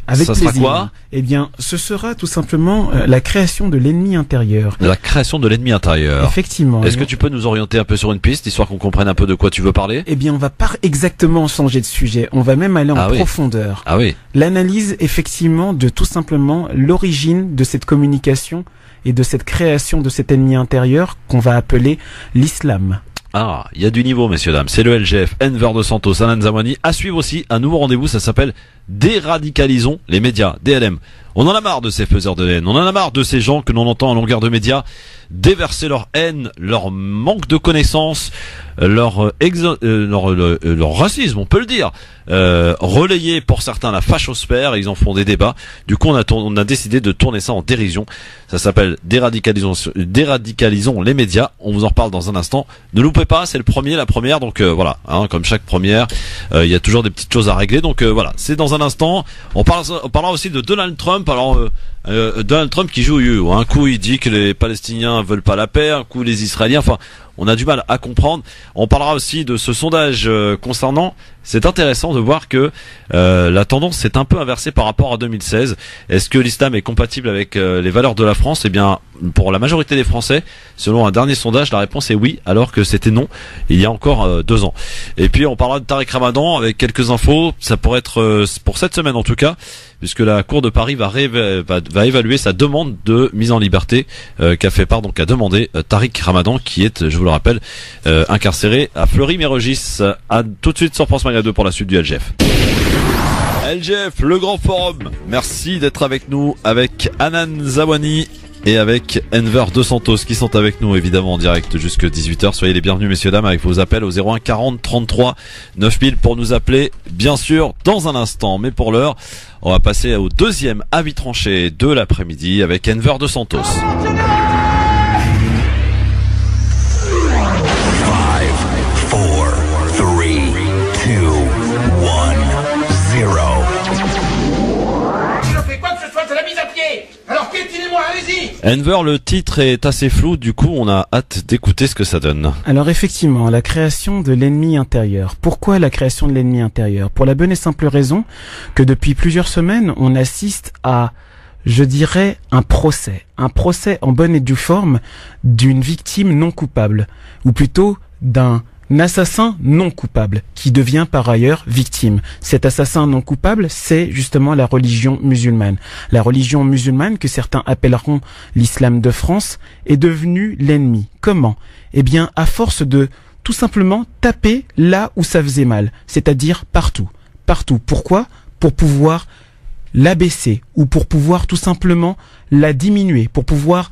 [SPEAKER 9] Avec
[SPEAKER 2] ça
[SPEAKER 9] plaisir.
[SPEAKER 2] sera quoi?
[SPEAKER 9] Eh bien, ce sera tout simplement la création de l'ennemi intérieur.
[SPEAKER 2] La création de l'ennemi intérieur.
[SPEAKER 9] Effectivement.
[SPEAKER 2] Est-ce que tu peux nous orienter un peu sur une piste, histoire qu'on comprenne un peu de quoi tu veux parler?
[SPEAKER 9] Eh bien, on va pas exactement changer de sujet. On va même aller en profondeur.
[SPEAKER 2] Ah oui.
[SPEAKER 9] L'analyse, effectivement, de tout simplement l'origine de cette communication et de cette création de cet ennemi intérieur qu'on va appeler l'islam.
[SPEAKER 2] Ah, il y a du niveau, messieurs, dames. C'est le LGF, Enver de Santos, Anan Zamwani. À suivre aussi un nouveau rendez-vous, ça s'appelle Déradicalisons les médias, DLM. On en a marre de ces faiseurs de haine. On en a marre de ces gens que l'on entend en longueur de médias déverser leur haine, leur manque de connaissances, leur racisme, on peut le dire. Relayer pour certains la fachosphère, ils en font des débats. Du coup, on a décidé de tourner ça en dérision. Ça s'appelle Déradicalisons les médias. On vous en reparle dans un instant. Ne loupez pas, c'est la première. Donc voilà, comme chaque première, il y a toujours des petites choses à régler. Donc voilà, c'est dans un instant. On parlera aussi de Donald Trump. Alors Donald Trump qui joue un coup il dit que les Palestiniens veulent pas la paix, un coup les Israéliens, enfin on a du mal à comprendre. On parlera aussi de ce sondage concernant, c'est intéressant de voir que la tendance s'est un peu inversée par rapport à 2016. Est-ce que l'islam est compatible avec les valeurs de la France? Eh bien, pour la majorité des Français, selon un dernier sondage, la réponse est oui, alors que c'était non il y a encore 2 ans. Et puis on parlera de Tariq Ramadan avec quelques infos, ça pourrait être pour cette semaine en tout cas, puisque la Cour de Paris va évaluer sa demande de mise en liberté qu'a demandé Tariq Ramadan, qui est, je vous le rappelle, incarcéré à Fleury-Mérogis. À tout de suite sur France Maghreb 2 pour la suite du LGF. LGF, le grand forum. Merci d'être avec nous, avec Anan Zamwani et avec Enver de Santos qui sont avec nous évidemment en direct jusque 18h. Soyez les bienvenus, messieurs dames, avec vos appels au 01 40 33 9000 pour nous appeler, bien sûr, dans un instant. Mais pour l'heure, on va passer au deuxième avis tranché de l'après-midi avec Enver de Santos.
[SPEAKER 11] Alors piétinez-moi, allez-y!
[SPEAKER 2] Enver, le titre est assez flou, du coup on a hâte d'écouter ce que ça donne.
[SPEAKER 9] Alors effectivement, la création de l'ennemi intérieur. Pourquoi la création de l'ennemi intérieur? Pour la bonne et simple raison que depuis plusieurs semaines, on assiste à, je dirais, un procès en bonne et due forme d'une victime non coupable, ou plutôt d'un assassin non coupable, qui devient par ailleurs victime. Cet assassin non coupable, c'est justement la religion musulmane. La religion musulmane, que certains appelleront l'islam de France, est devenue l'ennemi. Comment? Eh bien, à force de tout simplement taper là où ça faisait mal, c'est-à-dire partout. Partout. Pourquoi? Pour pouvoir l'abaisser, ou pour pouvoir tout simplement la diminuer, pour pouvoir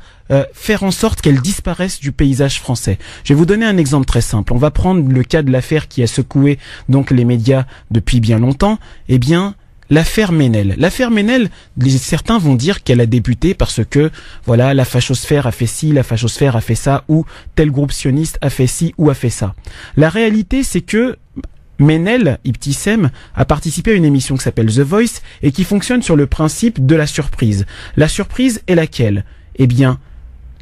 [SPEAKER 9] faire en sorte qu'elle disparaisse du paysage français. Je vais vous donner un exemple très simple. On va prendre le cas de l'affaire qui a secoué donc les médias depuis bien longtemps. Eh bien, l'affaire Ménel. L'affaire Ménel, certains vont dire qu'elle a débuté parce que, voilà, la fachosphère a fait ci, la fachosphère a fait ça, ou tel groupe sioniste a fait ci ou a fait ça. La réalité, c'est que Ménel, Ibtissem, a participé à une émission qui s'appelle The Voice et qui fonctionne sur le principe de la surprise. La surprise est laquelle? Eh bien,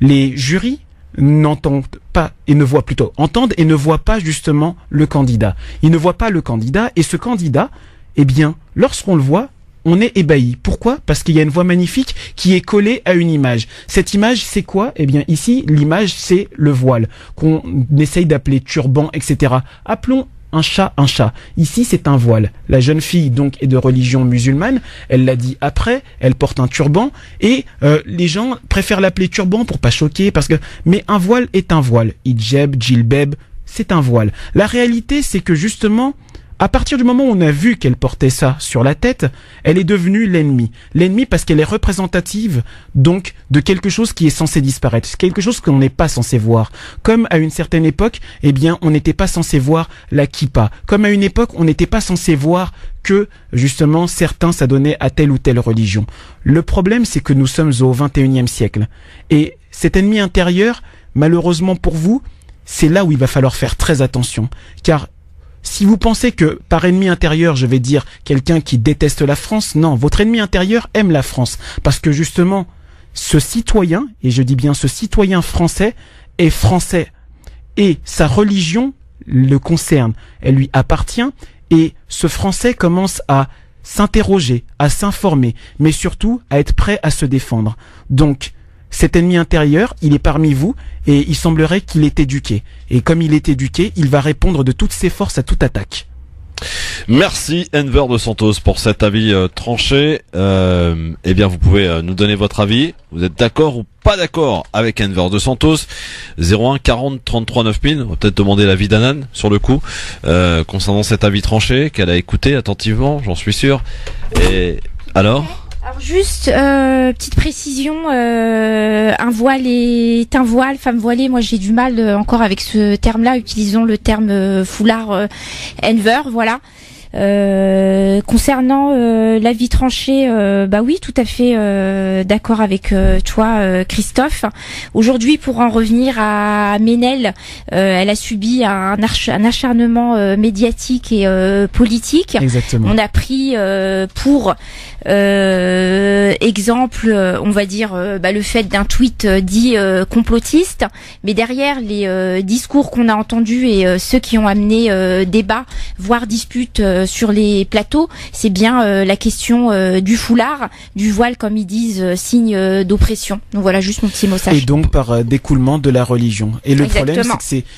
[SPEAKER 9] les jurys n'entendent pas et ne voient plutôt, entendent et ne voient pas justement le candidat. Ils ne voient pas le candidat et ce candidat, eh bien, lorsqu'on le voit, on est ébahi. Pourquoi? Parce qu'il y a une voix magnifique qui est collée à une image. Cette image, c'est quoi? Eh bien, ici, l'image, c'est le voile, qu'on essaye d'appeler turban, etc. Appelons un chat. Ici, c'est un voile. La jeune fille, donc, est de religion musulmane. Elle l'a dit après. Elle porte un turban. Et les gens préfèrent l'appeler turban pour pas choquer, mais un voile est un voile. Hijab, djilbab, c'est un voile. La réalité, c'est que justement, à partir du moment où on a vu qu'elle portait ça sur la tête, elle est devenue l'ennemi. L'ennemi parce qu'elle est représentative, donc, de quelque chose qui est censé disparaître. Quelque chose qu'on n'est pas censé voir. Comme à une certaine époque, eh bien, on n'était pas censé voir la kippa. Comme à une époque, on n'était pas censé voir que, justement, certains s'adonnaient à telle ou telle religion. Le problème, c'est que nous sommes au 21e siècle. Et cet ennemi intérieur, malheureusement pour vous, c'est là où il va falloir faire très attention. Car, si vous pensez que par ennemi intérieur, je vais dire quelqu'un qui déteste la France, non, votre ennemi intérieur aime la France. Parce que justement, ce citoyen, et je dis bien ce citoyen français, est français. Et sa religion le concerne, elle lui appartient, et ce français commence à s'interroger, à s'informer, mais surtout à être prêt à se défendre. Donc, cet ennemi intérieur, il est parmi vous et il semblerait qu'il est éduqué. Et comme il est éduqué, il va répondre de toutes ses forces à toute attaque.
[SPEAKER 2] Merci Enver de Santos pour cet avis tranché. Eh bien, vous pouvez nous donner votre avis. Vous êtes d'accord ou pas d'accord avec Enver de Santos? 01 40 33 9000. On va peut-être demander l'avis d'Anan sur le coup concernant cet avis tranché qu'elle a écouté attentivement, j'en suis sûr. Et alors
[SPEAKER 3] juste petite précision, un voile est un voile, femme voilée. Moi, j'ai du mal encore avec ce terme-là. Utilisons le terme foulard Enver, voilà. Concernant l'avis tranché, bah oui, tout à fait d'accord avec toi, Christophe. Aujourd'hui, pour en revenir à Ménel, elle a subi un acharnement médiatique et politique.
[SPEAKER 9] Exactement.
[SPEAKER 3] On a pris pour exemple, on va dire, le fait d'un tweet dit complotiste, mais derrière les discours qu'on a entendus et ceux qui ont amené débat, voire dispute sur les plateaux, c'est bien la question du foulard, du voile, comme ils disent, signe d'oppression. Donc voilà, juste mon petit mot sage.
[SPEAKER 9] Et donc par découlement de la religion. Et le problème, c'est que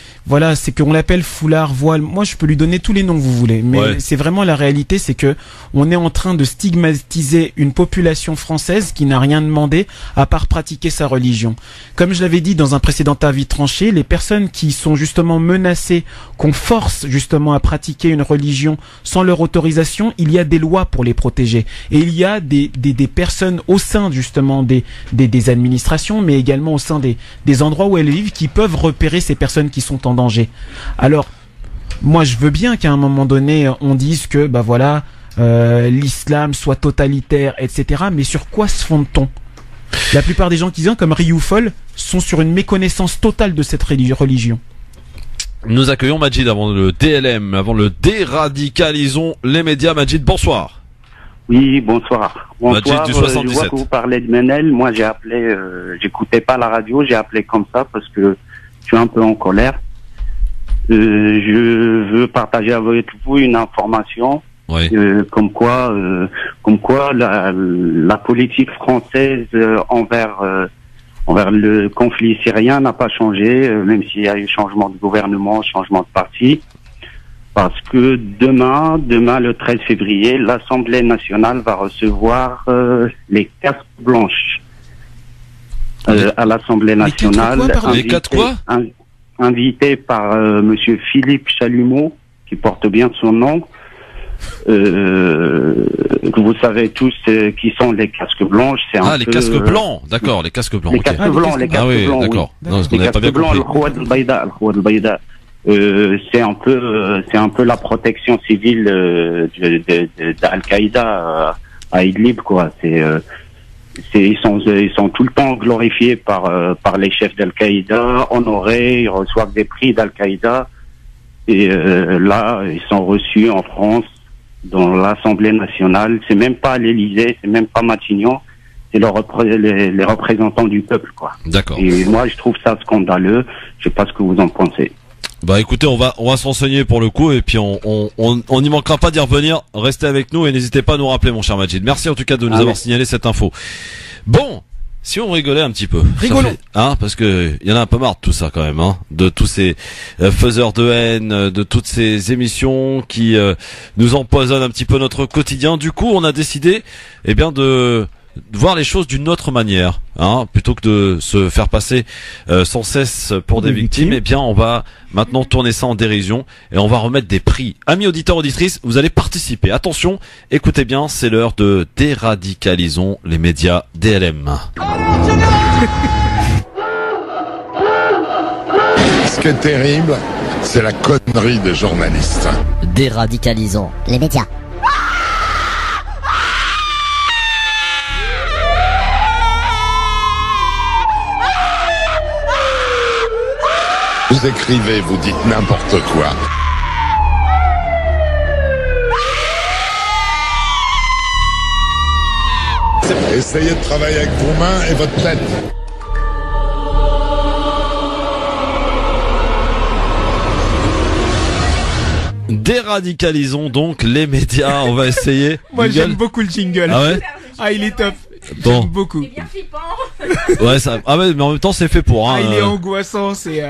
[SPEAKER 9] c'est qu'on l'appelle foulard, voile. Moi, je peux lui donner tous les noms que vous voulez, mais c'est vraiment la réalité, c'est que on est en train de stigmatiser une population française qui n'a rien demandé à part pratiquer sa religion. Comme je l'avais dit dans un précédent avis tranché, les personnes qui sont justement menacées, qu'on force justement à pratiquer une religion sans leur autorisation, il y a des lois pour les protéger. Et il y a des personnes au sein justement des administrations, mais également au sein des endroits où elles vivent, qui peuvent repérer ces personnes qui sont en danger. Alors, moi je veux bien qu'à un moment donné, on dise que, l'islam soit totalitaire, etc. Mais sur quoi se fonde-t-on? La plupart des gens qui disent, comme Rioufol, sont sur une méconnaissance totale de cette religion.
[SPEAKER 2] Nous accueillons Majid avant le DLM, avant le déradicalisons les médias. Majid, bonsoir.
[SPEAKER 14] Oui, bonsoir.
[SPEAKER 2] Majid du 77.
[SPEAKER 14] Je vois que vous parlez de Ménel. Moi, j'ai appelé, j'écoutais pas la radio, j'ai appelé comme ça parce que je suis un peu en colère. Je veux partager avec vous une information.
[SPEAKER 2] Oui.
[SPEAKER 14] Comme quoi la politique française envers le conflit syrien n'a pas changé, même s'il y a eu changement de gouvernement, changement de parti, parce que demain le 13 février, l'Assemblée nationale va recevoir les casques blanches à l'Assemblée nationale.
[SPEAKER 2] Les quatre quoi?
[SPEAKER 14] Invité par Monsieur Philippe Chalumeau, qui porte bien son nom. Vous savez tous qui sont les casques blanches. C'est
[SPEAKER 2] les casques blancs, d'accord, les casques blancs.
[SPEAKER 14] Les casques blancs, les casques blancs.
[SPEAKER 2] D'accord.
[SPEAKER 14] Oui. Les casques blancs, le Khouad al-Bayda. c'est un peu la protection civile d'Al-Qaïda à Idlib, quoi. Ils sont tout le temps glorifiés par les chefs d'Al-Qaïda, honorés, ils reçoivent des prix d'Al-Qaïda. Et là, ils sont reçus en France, dans l'Assemblée nationale. C'est même pas l'Élysée, c'est même pas Matignon, c'est les représentants du peuple, quoi.
[SPEAKER 2] D'accord.
[SPEAKER 14] Et moi, je trouve ça scandaleux. Je sais pas ce que vous en pensez.
[SPEAKER 2] Bah écoutez, on va se renseigner pour le coup, et puis on n'y manquera pas d'y revenir. Restez avec nous et n'hésitez pas à nous rappeler, mon cher Majid. Merci en tout cas de nous avoir signalé cette info. Bon, si on rigolait un petit peu,
[SPEAKER 9] rigolons,
[SPEAKER 2] parce que il y en a un peu marre de tout ça quand même, de tous ces faiseurs de haine, de toutes ces émissions qui nous empoisonnent un petit peu notre quotidien. Du coup, on a décidé, de voir les choses d'une autre manière, plutôt que de se faire passer sans cesse pour des victimes. On va maintenant tourner ça en dérision et on va remettre des prix. Amis auditeurs, auditrices, vous allez participer. Attention, écoutez bien, c'est l'heure de Déradicalisons les médias DLM.
[SPEAKER 15] Ce qui est terrible, c'est la connerie des journalistes.
[SPEAKER 16] Déradicalisons les médias.
[SPEAKER 15] Vous écrivez, vous dites n'importe quoi. Essayez de travailler avec vos mains et votre tête.
[SPEAKER 2] Déradicalisons donc les médias. On va essayer.
[SPEAKER 9] Moi, j'aime beaucoup le jingle.
[SPEAKER 2] Ah ouais?
[SPEAKER 9] Ah, il est top.
[SPEAKER 2] Bon.
[SPEAKER 9] J'aime beaucoup.
[SPEAKER 3] C'est bien flippant.
[SPEAKER 2] Ouais, mais en même temps, c'est fait pour.
[SPEAKER 9] Il est angoissant, c'est.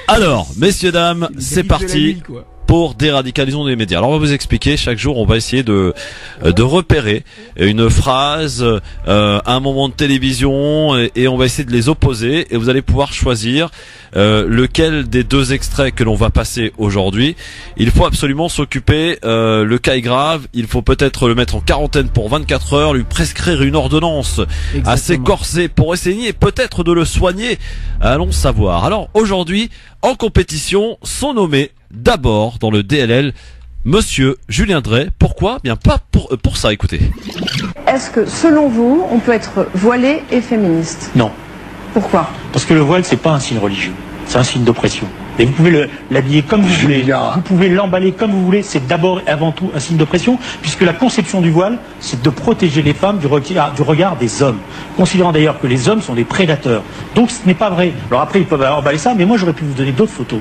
[SPEAKER 2] Alors, messieurs, dames, c'est parti pour Déradicalisons les médias. Alors, on va vous expliquer. Chaque jour, on va essayer de repérer une phrase, un moment de télévision, et on va essayer de les opposer. Et vous allez pouvoir choisir lequel des deux extraits que l'on va passer aujourd'hui. Il faut absolument s'occuper. Le cas est grave. Il faut peut-être le mettre en quarantaine pour 24 heures, lui prescrire une ordonnance assez corsée pour essayer peut-être de le soigner. Allons savoir. Alors aujourd'hui, en compétition, sont nommés d'abord dans le DLL Monsieur Julien Drey. Pourquoi? Bien pas pour ça, écoutez.
[SPEAKER 17] Est-ce que, selon vous, on peut être voilé et féministe?
[SPEAKER 18] Non.
[SPEAKER 17] Pourquoi?
[SPEAKER 18] Parce que le voile, c'est pas un signe religieux, c'est un signe d'oppression. Et vous pouvez l'habiller comme vous voulez, vous pouvez l'emballer comme vous voulez, c'est d'abord et avant tout un signe d'oppression, puisque la conception du voile, c'est de protéger les femmes du regard des hommes, considérant d'ailleurs que les hommes sont des prédateurs. Donc ce n'est pas vrai. Alors après, ils peuvent emballer ça, mais moi j'aurais pu vous donner d'autres photos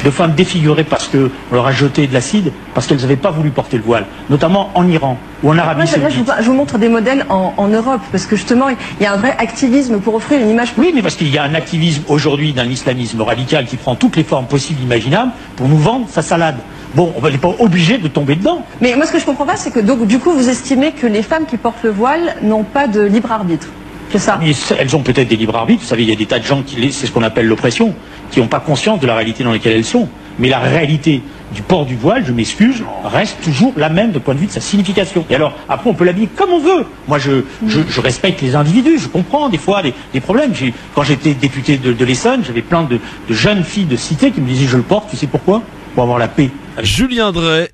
[SPEAKER 18] de femmes défigurées parce qu'on leur a jeté de l'acide, parce qu'elles n'avaient pas voulu porter le voile, notamment en Iran ou en Arabie Saoudite.
[SPEAKER 17] Je vous montre des modèles en Europe, parce que justement, il y a un vrai activisme pour offrir une image...
[SPEAKER 18] Oui, mais parce qu'il y a un activisme aujourd'hui d'un islamisme radical qui prend toutes les formes possibles, imaginables, pour nous vendre sa salade. Bon, on n'est pas obligé de tomber dedans.
[SPEAKER 17] Mais moi, ce que je comprends pas, c'est que donc, du coup, vous estimez que les femmes qui portent le voile n'ont pas de libre arbitre. C'est ça.
[SPEAKER 18] Mais elles ont peut-être des libres arbitres. Vous savez, il y a des tas de gens c'est ce qu'on appelle l'oppression, qui n'ont pas conscience de la réalité dans laquelle elles sont. Mais la réalité du port du voile, je m'excuse, reste toujours la même du point de vue de sa signification. Et alors, après, on peut l'habiller comme on veut. Moi, je respecte les individus, je comprends des fois les problèmes. Quand j'étais député de l'Essonne, j'avais plein de jeunes filles de cité qui me disaient, je le porte, tu sais pourquoi? Pour avoir la paix.
[SPEAKER 2] Julien Drey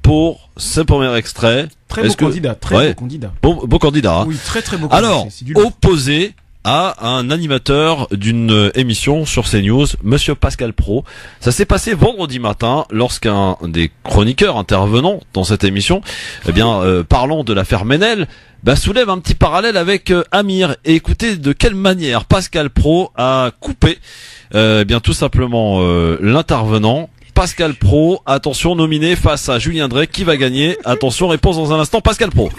[SPEAKER 2] pour ce premier extrait.
[SPEAKER 9] Très beau candidat, beau candidat.
[SPEAKER 2] Beau candidat.
[SPEAKER 9] Oui, très beau candidat.
[SPEAKER 2] Alors, opposé à un animateur d'une émission sur CNews, Monsieur Pascal Praud. Ça s'est passé vendredi matin lorsqu'un des chroniqueurs intervenant dans cette émission, parlant de l'affaire Ménel, soulève un petit parallèle avec Amir. Et écoutez de quelle manière Pascal Praud a coupé tout simplement l'intervenant. Pascal Praud, attention, nominé face à Julien Drey, qui va gagner? Attention, réponse dans un instant, Pascal Praud.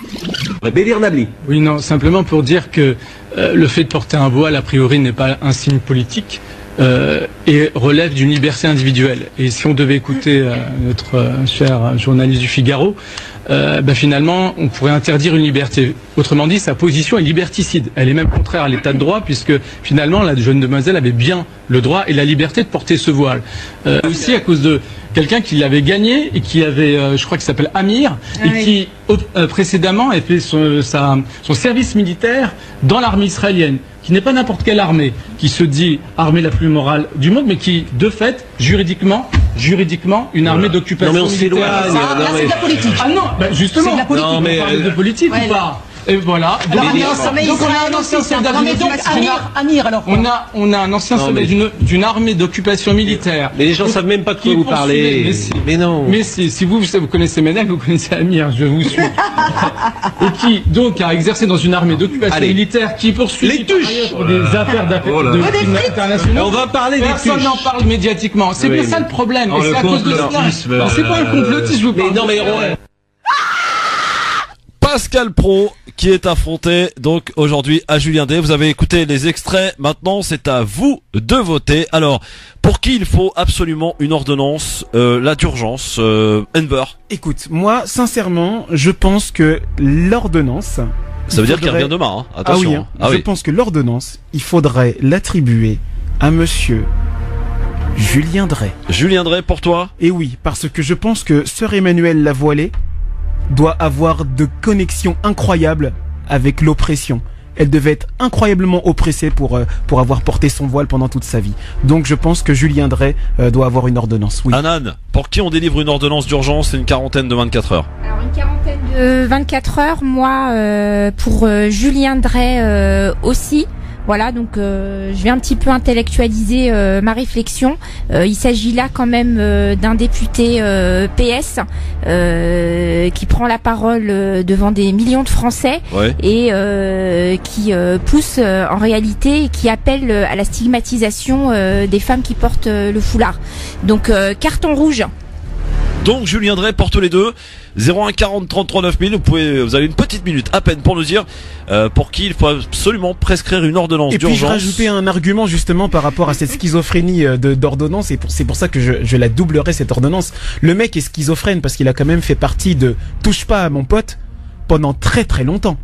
[SPEAKER 19] Bélir Nabli. Oui, non, simplement pour dire que le fait de porter un voile, a priori, n'est pas un signe politique et relève d'une liberté individuelle. Et si on devait écouter notre cher journaliste du Figaro, finalement, on pourrait interdire une liberté. Autrement dit, sa position est liberticide. Elle est même contraire à l'état de droit, puisque finalement, la jeune demoiselle avait bien le droit et la liberté de porter ce voile. Aussi à cause de quelqu'un qui l'avait gagné et qui avait, je crois qu'il s'appelle Amir, et qui précédemment a fait son service militaire dans l'armée israélienne, qui n'est pas n'importe quelle armée, qui se dit armée la plus morale du monde, mais qui, de fait, juridiquement, une armée d'occupation militaire.
[SPEAKER 20] Non mais on s'éloigne.
[SPEAKER 19] C'est de la politique. Ah non, justement. C'est de la politique. Non, mais on parle de politique ou pas? Et voilà. Donc on a un ancien soldat on a un ancien soldat d'une armée d'occupation militaire.
[SPEAKER 20] Mais les gens savent même pas de quoi vous parlez. Mais non.
[SPEAKER 19] Mais si vous connaissez Menel, vous connaissez Amir, je vous suis. Et qui donc a exercé dans une armée d'occupation militaire qui poursuit pour des affaires internationales.
[SPEAKER 20] On va parler des tuches.
[SPEAKER 19] Personne n'en parle médiatiquement. C'est bien ça le problème. Et c'est à cause de cela. C'est pas un complotiste, je vous parle.
[SPEAKER 20] Non mais
[SPEAKER 2] Pascal Praud qui est affronté donc aujourd'hui à Julien Drey. Vous avez écouté les extraits, maintenant c'est à vous de voter. Alors, pour qui il faut absolument une ordonnance là d'urgence, Enver?
[SPEAKER 9] Écoute, moi sincèrement, je pense que l'ordonnance...
[SPEAKER 2] Ça veut dire qu'il revient demain, hein. Attention.
[SPEAKER 9] Je pense que l'ordonnance, il faudrait l'attribuer à monsieur Julien Drey.
[SPEAKER 2] Julien Drey pour toi?
[SPEAKER 9] Et oui, parce que je pense que Sœur Emmanuelle Lavoilée doit avoir de connexions incroyables avec l'oppression. Elle devait être incroyablement oppressée pour avoir porté son voile pendant toute sa vie. Donc je pense que Julien Drey doit avoir une ordonnance. Oui.
[SPEAKER 2] Anan, pour qui on délivre une ordonnance d'urgence? C'est une quarantaine de 24 heures.
[SPEAKER 3] Alors une quarantaine de 24 heures, moi pour Julien Drey aussi. Voilà, donc je vais un petit peu intellectualiser ma réflexion. Il s'agit là quand même d'un député PS qui prend la parole devant des millions de Français et qui pousse en réalité et qui appelle à la stigmatisation des femmes qui portent le foulard. Donc carton rouge.
[SPEAKER 2] Donc Julien Drey porte les deux. 01 40 33 9000. Vous avez une petite minute à peine pour nous dire pour qui il faut absolument prescrire une ordonnance d'urgence.
[SPEAKER 9] Et puis je rajoutais un argument justement par rapport à cette schizophrénie d'ordonnance, et c'est pour ça que je la doublerai cette ordonnance. Le mec est schizophrène parce qu'il a quand même fait partie de Touche pas à mon pote pendant très très longtemps.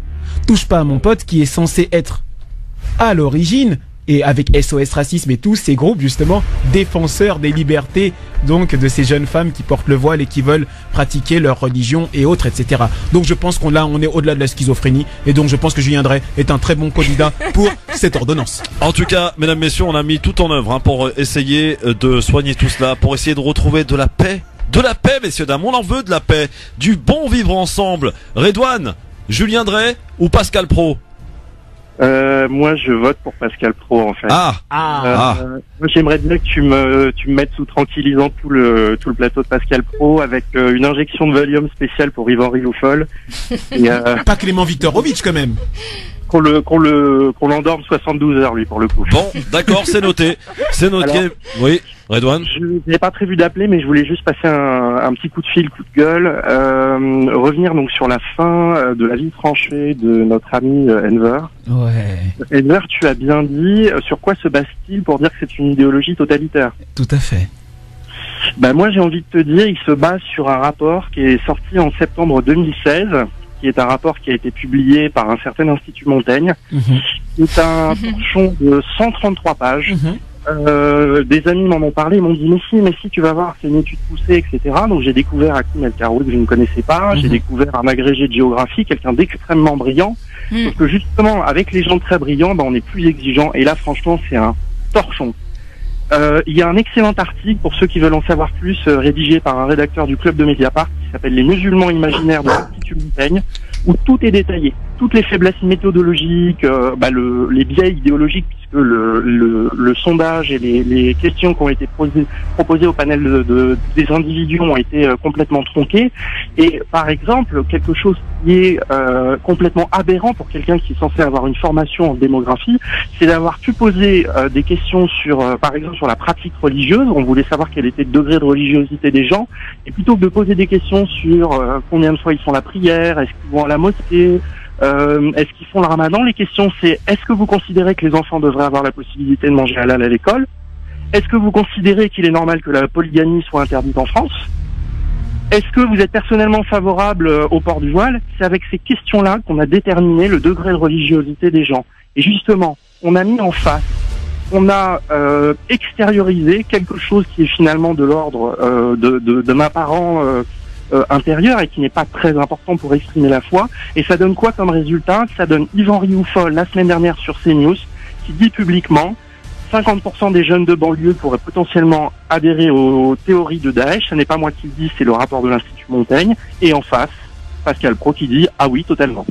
[SPEAKER 9] Touche pas à mon pote qui est censé être à l'origine, et avec SOS Racisme et tous ces groupes justement défenseurs des libertés, donc de ces jeunes femmes qui portent le voile et qui veulent pratiquer leur religion et autres, etc. Donc je pense on est au-delà de la schizophrénie, et donc je pense que Julien Drey est un très bon candidat pour cette ordonnance.
[SPEAKER 2] En tout cas, mesdames, messieurs, on a mis tout en œuvre pour essayer de soigner tout cela, pour essayer de retrouver de la paix. De la paix, messieurs, dames, on en veut de la paix, du bon vivre ensemble. Redouane, Julien Drey ou Pascal Praud?
[SPEAKER 12] Moi, je vote pour Pascal Praud, en fait. Moi, j'aimerais bien que tu me mettes sous tranquillisant tout le plateau de Pascal Praud avec une injection de Valium spéciale pour Yvan Riloufol.
[SPEAKER 9] Pas Clément Viktorovitch, quand même.
[SPEAKER 12] Qu'on l'endorme 72 heures, lui, pour le coup.
[SPEAKER 2] Bon, d'accord, c'est noté. C'est noté. Alors, oui, Redouane.
[SPEAKER 12] Je n'ai pas prévu d'appeler, mais je voulais juste passer un petit coup de fil, coup de gueule, revenir donc sur la fin de la vie tranchée de notre ami Enver.
[SPEAKER 9] Ouais.
[SPEAKER 12] Enver, tu as bien dit, sur quoi se base-t-il pour dire que c'est une idéologie totalitaire?
[SPEAKER 9] Tout à fait.
[SPEAKER 12] Bah, moi, j'ai envie de te dire, il se base sur un rapport qui est sorti en septembre 2016, qui est un rapport qui a été publié par un certain Institut Montaigne. C'est un torchon de 133 pages. Des amis m'en ont parlé, ils m'ont dit mais si, tu vas voir, c'est une étude poussée, etc. Donc j'ai découvert Hakim El Karoui que je ne connaissais pas, j'ai découvert un agrégé de géographie, quelqu'un d'extrêmement brillant, sauf que justement, avec les gens très brillants, on est plus exigeant, et là franchement c'est un torchon. Il y a un excellent article, pour ceux qui veulent en savoir plus, rédigé par un rédacteur du club de Mediapart, qui s'appelle Les musulmans imaginaires de l'Institut Montaigne, où tout est détaillé. Toutes les faiblesses méthodologiques, les biais idéologiques, puisque le sondage et les questions qui ont été proposées au panel des individus ont été complètement tronquées. Et par exemple, quelque chose qui est complètement aberrant pour quelqu'un qui est censé avoir une formation en démographie, c'est d'avoir pu poser des questions sur, par exemple, sur la pratique religieuse. On voulait savoir quel était le degré de religiosité des gens, et plutôt que de poser des questions sur combien de fois ils font la prière, est-ce qu'ils vont à la mosquée, est-ce qu'ils font le ramadan, les questions c'est est-ce que vous considérez que les enfants devraient avoir la possibilité de manger halal à l'école, est-ce que vous considérez qu'il est normal que la polygamie soit interdite en France,
[SPEAKER 21] est-ce que vous êtes personnellement favorable au port du voile? C'est avec ces questions-là qu'on a déterminé le degré de religiosité des gens. Et justement, on a mis en face, on a extériorisé quelque chose qui est finalement de l'ordre de m'apparent intérieur et qui n'est pas très important pour exprimer la foi. Et ça donne quoi comme résultat? Ça donne Yvan Rioufol la semaine dernière sur CNews qui dit publiquement 50% des jeunes de banlieue pourraient potentiellement adhérer aux théories de Daesh. Ce n'est pas moi qui le dis, c'est le rapport de l'Institut Montaigne. Et en face, Pascal Praud qui dit ah oui, totalement.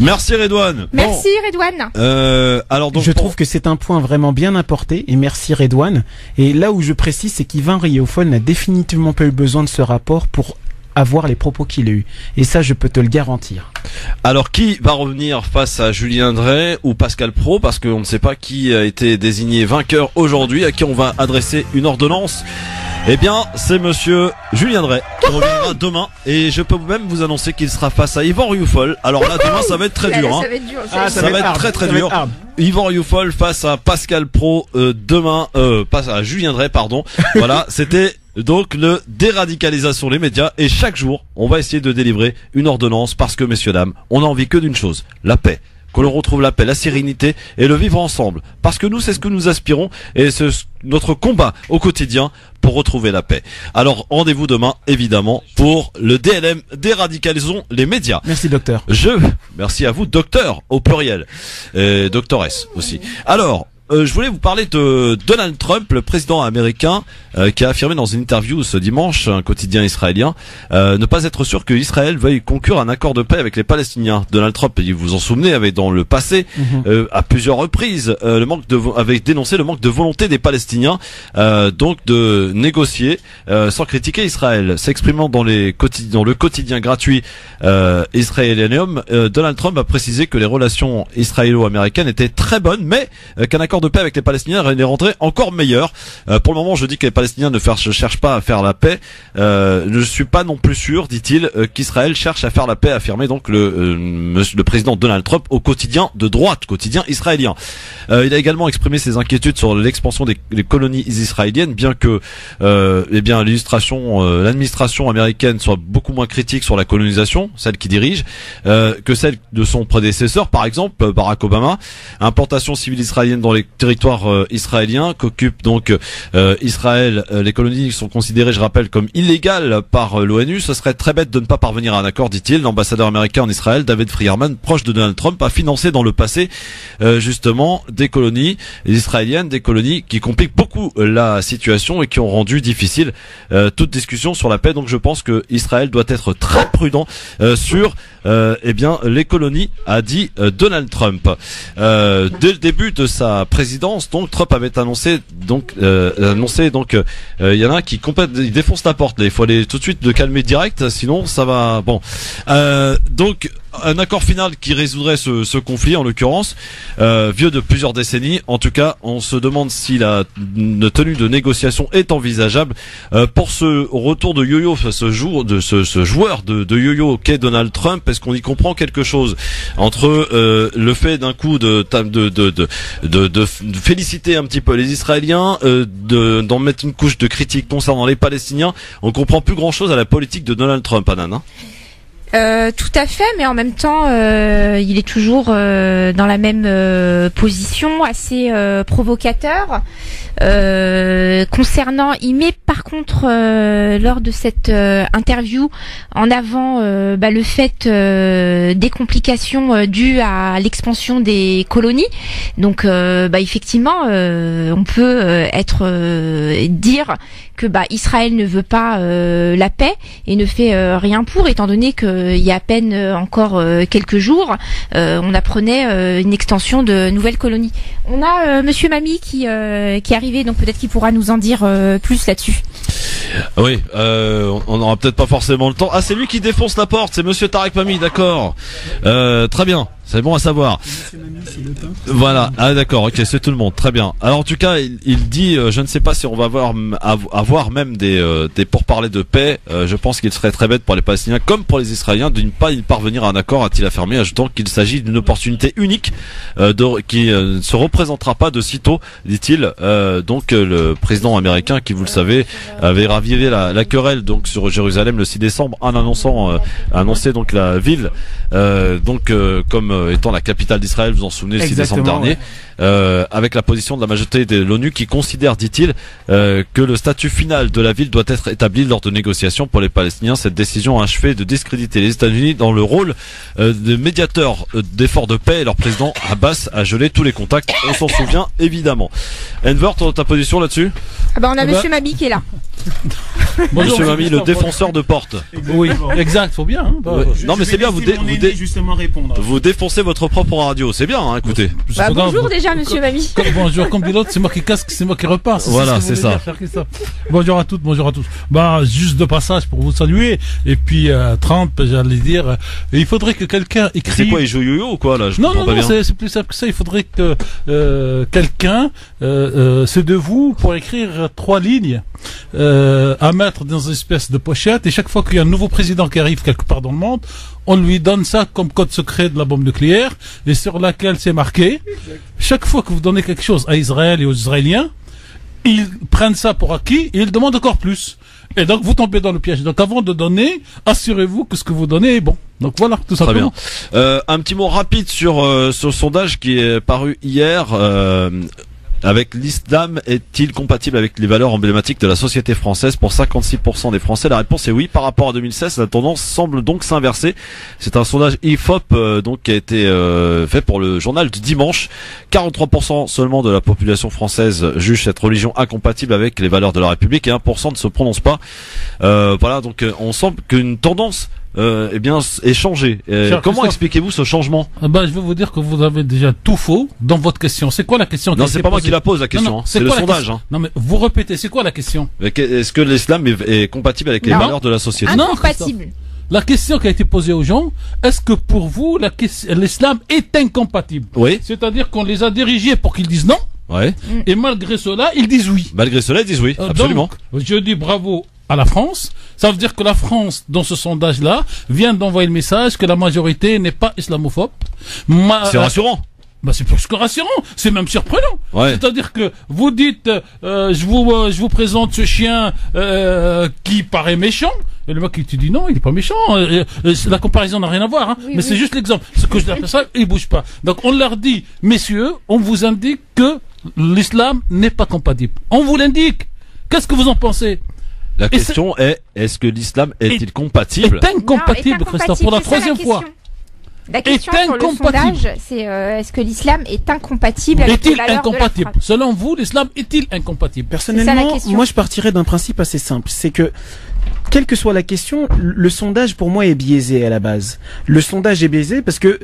[SPEAKER 2] Merci Redouane.
[SPEAKER 3] Merci Redouane.
[SPEAKER 2] Alors donc
[SPEAKER 9] je trouve que c'est un point vraiment bien apporté et merci Redouane. Et là où je précise, c'est qu'Yvan Rioufol n'a définitivement pas eu besoin de ce rapport pour avoir les propos qu'il a eu. Et ça, je peux te le garantir.
[SPEAKER 2] Alors, qui va revenir face à Julien Drey ou Pascal Praud, parce qu'on ne sait pas qui a été désigné vainqueur aujourd'hui, à qui on va adresser une ordonnance? Eh bien, c'est monsieur Julien Drey qui reviendra demain, et je peux même vous annoncer qu'il sera face à Yvan Rioufol. Alors là, demain, ça va être très dur.
[SPEAKER 3] Ça va être dur.
[SPEAKER 2] Ça va être très très dur. Yvan Rioufol face à Pascal Praud demain, face à Julien Drey, pardon. Voilà, c'était donc le déradicalisation les médias, et chaque jour, on va essayer de délivrer une ordonnance parce que, messieurs, dames, on n'a envie que d'une chose, la paix. Que l'on retrouve la paix, la sérénité et le vivre ensemble. Parce que nous, c'est ce que nous aspirons et c'est notre combat au quotidien pour retrouver la paix. Alors, rendez-vous demain, évidemment, pour le DLM, déradicalisons les médias.
[SPEAKER 9] Merci, docteur.
[SPEAKER 2] Merci à vous, docteur, au pluriel. Et doctoresse aussi. Alors, je voulais vous parler de Donald Trump, le président américain, qui a affirmé dans une interview ce dimanche, un quotidien israélien, ne pas être sûr que Israël veuille conclure un accord de paix avec les Palestiniens. Donald Trump, vous vous en souvenez, avait dans le passé, à plusieurs reprises, avait dénoncé le manque de volonté des Palestiniens, donc de négocier sans critiquer Israël. S'exprimant dans le quotidien gratuit Israelium, Donald Trump a précisé que les relations israélo-américaines étaient très bonnes, mais qu'un accord de paix avec les Palestiniens les rendrait encore meilleurs. Pour le moment, je dis que les Palestiniens ne cherchent pas à faire la paix. Je suis pas non plus sûr, dit-il, qu'Israël cherche à faire la paix, a affirmé donc le président Donald Trump au quotidien de droite, quotidien israélien. Il a également exprimé ses inquiétudes sur l'expansion des colonies israéliennes, bien que l'administration américaine soit beaucoup moins critique sur la colonisation, celle qui dirige, que celle de son prédécesseur, par exemple Barack Obama. Implantation civile israélienne dans les territoires israéliens qu'occupe donc Israël. Les colonies sont considérées, je rappelle, comme illégales par l'ONU. Ce serait très bête de ne pas parvenir à un accord, dit-il. L'ambassadeur américain en Israël, David Friedman, proche de Donald Trump, a financé dans le passé justement des colonies israéliennes, des colonies qui compliquent beaucoup la situation et qui ont rendu difficile toute discussion sur la paix. Donc je pense que Israël doit être très prudent sur les colonies, a dit Donald Trump. Dès le début de sa présidence, donc Trump avait annoncé il y en a un qui il défonce la porte là, il faut aller tout de suite le calmer direct, sinon ça va donc un accord final qui résoudrait ce conflit, en l'occurrence vieux de plusieurs décennies. En tout cas, on se demande si la tenue de négociation est envisageable pour ce retour de yo-yo, ce joueur de yo-yo qu'est Donald Trump. Est-ce qu'on y comprend quelque chose entre le fait d'un coup de féliciter un petit peu les Israéliens, d'en mettre une couche de critique concernant les Palestiniens? On comprend plus grand-chose à la politique de Donald Trump, Anan.
[SPEAKER 3] Tout à fait, mais en même temps, il est toujours dans la même position, assez provocateur. Concernant, il met par contre lors de cette interview en avant le fait des complications dues à l'expansion des colonies. Donc, effectivement, on peut dire que Israël ne veut pas la paix et ne fait rien pour, étant donné qu'il y a à peine encore quelques jours, on apprenait une extension de nouvelles colonies. On a Monsieur Mamie qui est arrivé, donc peut-être qu'il pourra nous en dire plus là-dessus.
[SPEAKER 2] Oui, on n'aura peut-être pas forcément le temps. Ah, c'est lui qui défonce la porte, c'est Monsieur Tarek Mamie, d'accord. Très bien. C'est bon à savoir. Voilà. Ah d'accord. Ok, c'est tout le monde. Très bien. Alors en tout cas, il dit, je ne sais pas si on va avoir même des pourparlers de paix. Je pense qu'il serait très bête pour les Palestiniens comme pour les Israéliens de ne pas y parvenir à un accord, a-t-il affirmé, ajoutant qu'il s'agit d'une opportunité unique qui ne se représentera pas de sitôt, dit-il. Donc le président américain, qui vous le savez, avait ravivé la querelle donc sur Jérusalem le 6 décembre en annonçait donc la ville comme étant la capitale d'Israël, vous en souvenez, le 6 décembre dernier, avec la position de la majorité de l'ONU qui considère, dit-il, que le statut final de la ville doit être établi lors de négociations pour les Palestiniens. Cette décision a achevé de discréditer les États-Unis dans le rôle de médiateur d'efforts de paix, et leur président Abbas a gelé tous les contacts, on s'en souvient évidemment. Enver, ta position là-dessus?
[SPEAKER 3] On a Monsieur Mabi qui est là.
[SPEAKER 2] Monsieur Mami, le défenseur de porte.
[SPEAKER 1] Oui, exact, faut bien.
[SPEAKER 2] Non mais c'est bien, vous défoncez votre propre radio, c'est bien, hein, écoutez.
[SPEAKER 3] Bonjour déjà Monsieur Mami.
[SPEAKER 1] Bonjour, comme dit l'autre, c'est moi qui casque, c'est moi qui repars.
[SPEAKER 2] Voilà, c'est ça.
[SPEAKER 1] Bonjour à toutes, bonjour à tous. Juste de passage pour vous saluer. Et puis Trump, j'allais dire, il faudrait que quelqu'un écrive.
[SPEAKER 2] C'est quoi, il joue yo-yo ou quoi là?
[SPEAKER 1] Non, c'est plus simple que ça. Il faudrait que quelqu'un se dévoue pour écrire 3 lignes à mettre dans une espèce de pochette, et chaque fois qu'il y a un nouveau président qui arrive quelque part dans le monde, on lui donne ça comme code secret de la bombe nucléaire, et sur laquelle c'est marqué, chaque fois que vous donnez quelque chose à Israël et aux Israéliens, ils prennent ça pour acquis et ils demandent encore plus. Et donc vous tombez dans le piège. Donc avant de donner, assurez-vous que ce que vous donnez est bon. Donc voilà, tout simplement.
[SPEAKER 2] Très bien. Un petit mot rapide sur ce sondage qui est paru hier. Avec l'islam, est-il compatible avec les valeurs emblématiques de la société française? Pour 56% des Français, la réponse est oui. Par rapport à 2016, la tendance semble donc s'inverser. C'est un sondage IFOP donc qui a été fait pour le journal du dimanche. 43% seulement de la population française juge cette religion incompatible avec les valeurs de la République, et 1% ne se prononce pas. Voilà, donc on semble qu'une tendance est changé. Comment expliquez-vous ce changement?
[SPEAKER 1] Je vais vous dire que vous avez déjà tout faux dans votre question. C'est quoi la question?
[SPEAKER 2] Non, c'est pas moi qui la pose la question. C'est le sondage.
[SPEAKER 1] Non, mais vous répétez. C'est quoi la question?
[SPEAKER 2] Est-ce que l'islam est compatible avec les valeurs de la société?
[SPEAKER 3] Incompatible.
[SPEAKER 1] La question qui a été posée aux gens, est-ce que pour vous l'islam est incompatible?
[SPEAKER 2] Oui.
[SPEAKER 1] C'est-à-dire qu'on les a dirigés pour qu'ils disent non.
[SPEAKER 2] Ouais.
[SPEAKER 1] Et malgré cela, ils disent oui.
[SPEAKER 2] Malgré cela, ils disent oui. Absolument.
[SPEAKER 1] Donc, je dis bravo à la France. Ça veut dire que la France, dans ce sondage-là, vient d'envoyer le message que la majorité n'est pas islamophobe.
[SPEAKER 2] C'est rassurant.
[SPEAKER 1] C'est plus que rassurant, c'est même surprenant.
[SPEAKER 2] Ouais.
[SPEAKER 1] C'est-à-dire que vous dites, je vous présente ce chien qui paraît méchant, et le mec il te dit non, il est pas méchant. La comparaison n'a rien à voir, hein.
[SPEAKER 3] Oui,
[SPEAKER 1] mais c'est juste l'exemple. Ce que je dis ça, il bouge pas. Donc on leur dit, messieurs, on vous indique que l'islam n'est pas compatible. On vous l'indique. Qu'est-ce que vous en pensez?
[SPEAKER 2] La question est-ce que l'islam est-il compatible?
[SPEAKER 1] Est incompatible, Christophe, pour la 3e fois.
[SPEAKER 3] La question sur le sondage, c'est est-ce que l'islam est incompatible avec les valeurs de la France?
[SPEAKER 1] Selon vous, l'islam est-il incompatible?
[SPEAKER 9] Personnellement, moi je partirais d'un principe assez simple, c'est que quelle que soit la question, le sondage pour moi est biaisé à la base. Le sondage est biaisé parce que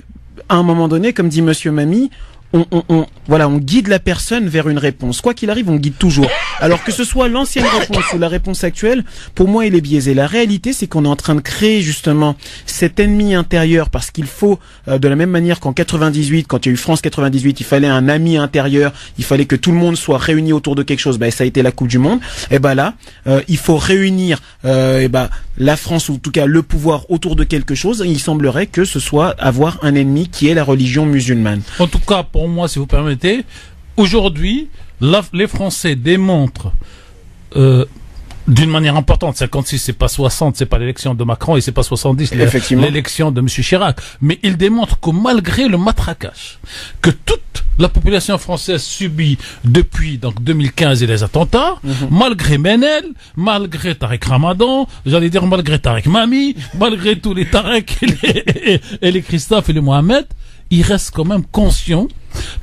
[SPEAKER 9] à un moment donné, comme dit Monsieur Mami, on guide la personne vers une réponse. Quoi qu'il arrive, on guide toujours. Alors que ce soit l'ancienne réponse ou la réponse actuelle, pour moi, il est biaisé. La réalité, c'est qu'on est en train de créer justement cet ennemi intérieur parce qu'il faut, de la même manière qu'en 98, quand il y a eu France 98, il fallait un ami intérieur, il fallait que tout le monde soit réuni autour de quelque chose. Ça a été la Coupe du Monde. Et là, il faut réunir, la France ou en tout cas le pouvoir autour de quelque chose. Et il semblerait que ce soit avoir un ennemi qui est la religion musulmane.
[SPEAKER 1] En tout cas, pour moi, si vous permettez, aujourd'hui, les Français démontrent d'une manière importante, 56 c'est pas 60, c'est pas l'élection de Macron et c'est pas 70 l'élection de M. Chirac, mais ils démontrent que malgré le matraquage que toute la population française subit depuis donc 2015 et les attentats, malgré Menel, malgré Tarek Ramadan, j'allais dire malgré Tarek Mami, malgré tous les Tarek et les Christophe et les Mohamed, ils restent quand même conscients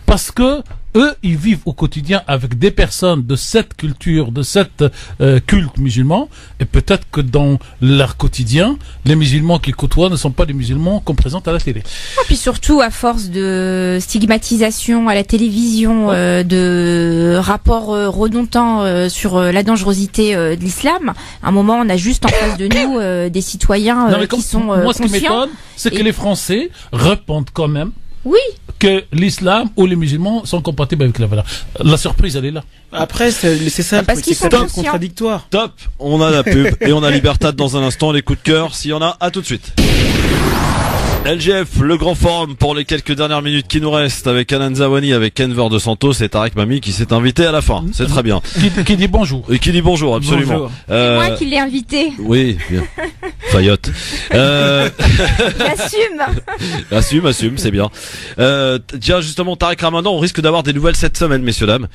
[SPEAKER 1] parce que eux, ils vivent au quotidien avec des personnes de cette culture, de cette culte musulman, et peut-être que dans leur quotidien, les musulmans qu'ils côtoient ne sont pas des musulmans qu'on présente à la télé.
[SPEAKER 3] Et puis surtout, à force de stigmatisation à la télévision, de rapports redondants sur la dangerosité de l'islam, à un moment, on a juste en face de nous des citoyens qui sont
[SPEAKER 1] moi,
[SPEAKER 3] conscients.
[SPEAKER 1] ce qui m'étonne, c'est que les Français répondent quand même
[SPEAKER 3] Oui.
[SPEAKER 1] Que l'islam ou les musulmans sont compatibles avec la valeur. La surprise, elle est là.
[SPEAKER 9] Après, c'est ça,
[SPEAKER 3] parce qu'ils sont conscients.
[SPEAKER 9] Contradictoire.
[SPEAKER 2] Top, on a la pub et on a Libertad dans un instant, les coups de cœur, s'il y en a, à tout de suite. LGF, le grand forum pour les quelques dernières minutes qui nous restent avec Anan Zawani, avec Enver de Santos et Tarek Mami qui s'est invité à la fin. C'est très bien.
[SPEAKER 1] Qui dit bonjour.
[SPEAKER 2] Et qui dit bonjour, absolument.
[SPEAKER 9] Bonjour.
[SPEAKER 3] C'est moi qui l'ai invité.
[SPEAKER 2] Oui, bien. Fayotte.
[SPEAKER 3] J'assume.
[SPEAKER 2] Assume, c'est bien. Tiens, justement, Tarek Ramadan, on risque d'avoir des nouvelles cette semaine, messieurs, dames,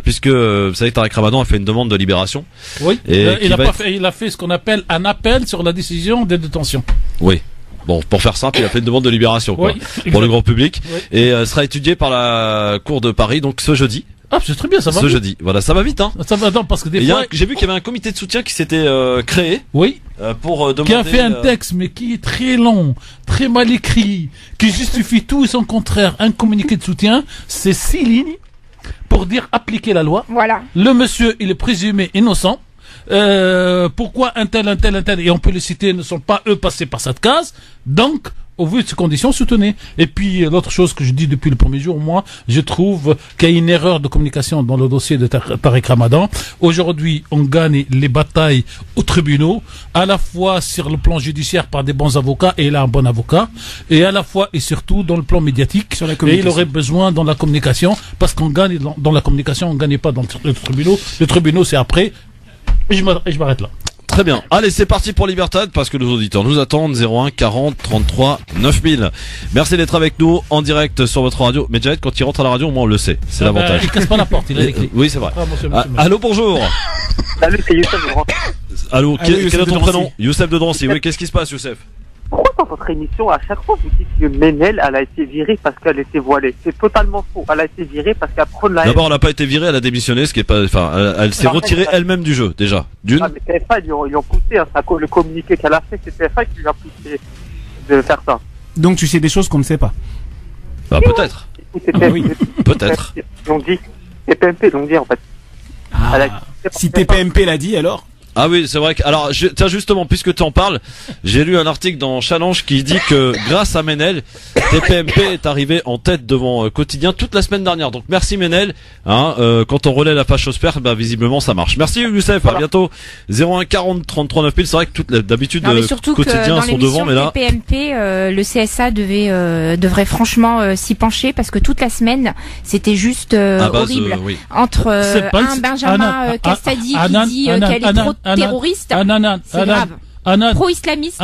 [SPEAKER 2] puisque, vous savez, Tarek Ramadan a fait une demande de libération.
[SPEAKER 1] Oui.
[SPEAKER 2] Et
[SPEAKER 1] il a fait ce qu'on appelle un appel sur la décision de détention.
[SPEAKER 2] Oui. Bon, pour faire simple, il a fait une demande de libération, quoi, pour le grand public, et sera étudié par la Cour de Paris, donc ce jeudi.
[SPEAKER 1] Ah, c'est très bien, ça va.
[SPEAKER 2] Ce jeudi, voilà, ça va vite, hein.
[SPEAKER 1] Ça va, non, parce que des fois,
[SPEAKER 2] j'ai vu qu'il y avait un comité de soutien qui s'était créé.
[SPEAKER 1] Oui.
[SPEAKER 2] Pour demander.
[SPEAKER 1] Qui a fait un texte, mais qui est très long, très mal écrit, qui justifie tout et son contraire. Un communiqué de soutien, c'est 6 lignes pour dire appliquer la loi.
[SPEAKER 3] Voilà.
[SPEAKER 1] Le monsieur, il est présumé innocent. Pourquoi un tel, et on peut les citer, ne sont pas eux passés par cette case. Donc, au vu de ces conditions, soutenez. Et puis, l'autre chose que je dis depuis le premier jour, moi, je trouve qu'il y a une erreur de communication dans le dossier de Tarek Ramadan. Aujourd'hui, on gagne les batailles aux tribunaux, à la fois sur le plan judiciaire par des bons avocats, et il a un bon avocat, et à la fois et surtout dans le plan médiatique. Sur la et il aurait besoin dans la communication, parce qu'on gagne dans la communication, on ne gagne pas dans les tribunaux. Les tribunaux, c'est après. Et je m'arrête là.
[SPEAKER 2] Très bien. Allez, c'est parti pour Libertad, parce que nos auditeurs nous attendent. 01 40 33 9000. Merci d'être avec nous en direct sur votre radio. Mais Jared, quand il rentre à la radio, au moins on le sait. C'est l'avantage.
[SPEAKER 1] Il casse pas la porte, il a écrit.
[SPEAKER 2] Oui, c'est vrai. Allô, bonjour.
[SPEAKER 21] Salut, c'est Youssef de Drancy.
[SPEAKER 2] Allô, quel est ton prénom? Youssef de Drancy. Oui, qu'est-ce qui se passe, Youssef?
[SPEAKER 21] Pourquoi dans votre émission, à chaque fois, vous dites que Ménel, elle a été virée parce qu'elle était voilée? C'est totalement faux. Elle a été virée parce qu'elle prône la haine.
[SPEAKER 2] D'abord, elle n'a pas été virée, elle a démissionné, ce qui est pas, enfin, elle s'est retirée elle-même du jeu, déjà. D'une.
[SPEAKER 21] Ah, mais TF1, ils lui ont poussé, hein, le communiqué qu'elle a fait, c'est TF1 qui lui a poussé de faire ça.
[SPEAKER 9] Donc tu sais des choses qu'on ne sait pas.
[SPEAKER 2] Bah, peut-être.
[SPEAKER 21] Oui.
[SPEAKER 2] Peut-être.
[SPEAKER 21] Ils ont dit, TPMP l'ont dit, en fait.
[SPEAKER 9] Si TPMP l'a dit, alors?
[SPEAKER 2] Ah oui, c'est vrai que, alors, tiens, justement, puisque tu en parles, j'ai lu un article dans Challenge qui dit que grâce à Ménel, TPMP est arrivé en tête devant Quotidien toute la semaine dernière. Donc merci Ménel, hein, quand on relaie la fachosphère, bah, visiblement ça marche. Merci Youssef, à bientôt. 01 40 33 9000, c'est vrai que d'habitude, Quotidien sont devant, mais là.
[SPEAKER 3] TPMP, le CSA devrait franchement s'y pencher parce que toute la semaine, c'était juste horrible. Entre un Benjamin Castadi qui dit qu'elle est trop terroriste, c'est grave. Pro-islamiste.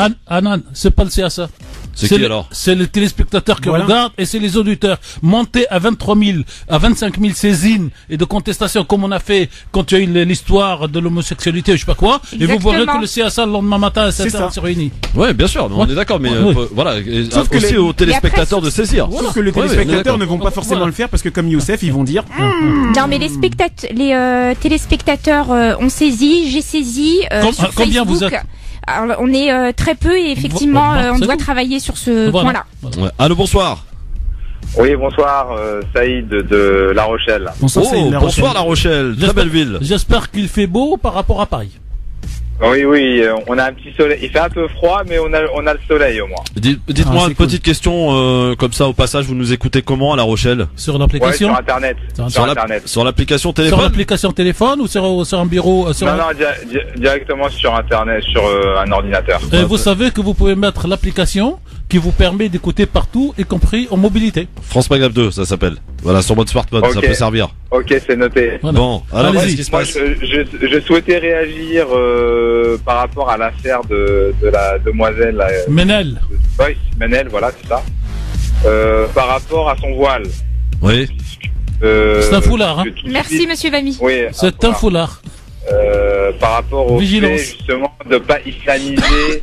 [SPEAKER 1] C'est pas le CSA.
[SPEAKER 2] C'est qui alors?
[SPEAKER 1] C'est les téléspectateurs qui regardent et c'est les auditeurs. Monter à 23 000, à 25 000 saisines et de contestations comme on a fait quand il y a eu l'histoire de l'homosexualité, je sais pas quoi. Exactement. Et vous verrez que le CSA le lendemain matin à 7h se réunit.
[SPEAKER 2] Ouais, bien sûr, on est d'accord, mais voilà. Sauf que aussi aux téléspectateurs de saisir.
[SPEAKER 9] Sauf que les téléspectateurs ne vont pas forcément le faire parce que comme Youssef, ils vont dire.
[SPEAKER 3] Non, mais les téléspectateurs ont saisi, j'ai saisi. Sur
[SPEAKER 1] combien
[SPEAKER 3] Facebook.
[SPEAKER 1] Vous êtes?
[SPEAKER 3] Alors, on est très peu et effectivement, on doit travailler sur ce point-là.
[SPEAKER 2] Ouais. Allô, bonsoir.
[SPEAKER 4] Oui, bonsoir, Saïd de La Rochelle.
[SPEAKER 1] Bonsoir,
[SPEAKER 2] bonsoir La Rochelle, très belle ville.
[SPEAKER 1] J'espère qu'il fait beau par rapport à Paris.
[SPEAKER 4] Oui, on a un petit soleil. Il fait un peu froid, mais on a le soleil au moins.
[SPEAKER 2] Dites-moi une petite question, comme ça au passage, vous nous écoutez comment à La Rochelle?
[SPEAKER 1] Sur l'application?
[SPEAKER 4] Sur Internet.
[SPEAKER 2] Sur l'application téléphone?
[SPEAKER 1] Sur l'application téléphone ou sur un bureau?
[SPEAKER 4] Non, directement sur Internet, sur un ordinateur.
[SPEAKER 1] Et vous savez que vous pouvez mettre l'application qui vous permet d'écouter partout, y compris en mobilité.
[SPEAKER 2] France Maghreb 2, ça s'appelle. Voilà, sur mode smartphone, ça peut servir.
[SPEAKER 4] Ok, c'est noté.
[SPEAKER 1] Voilà.
[SPEAKER 2] Bon, alors qu'est-ce qui se passe?
[SPEAKER 4] Je souhaitais réagir par rapport à l'affaire de la demoiselle
[SPEAKER 1] Ménel.
[SPEAKER 4] Oui, Ménel, voilà, c'est ça. Par rapport à son voile.
[SPEAKER 2] Oui.
[SPEAKER 1] C'est un foulard, hein.
[SPEAKER 3] Merci, monsieur Vamy.
[SPEAKER 4] Oui.
[SPEAKER 1] C'est un foulard.
[SPEAKER 4] Par rapport au fait, justement, de pas islamiser.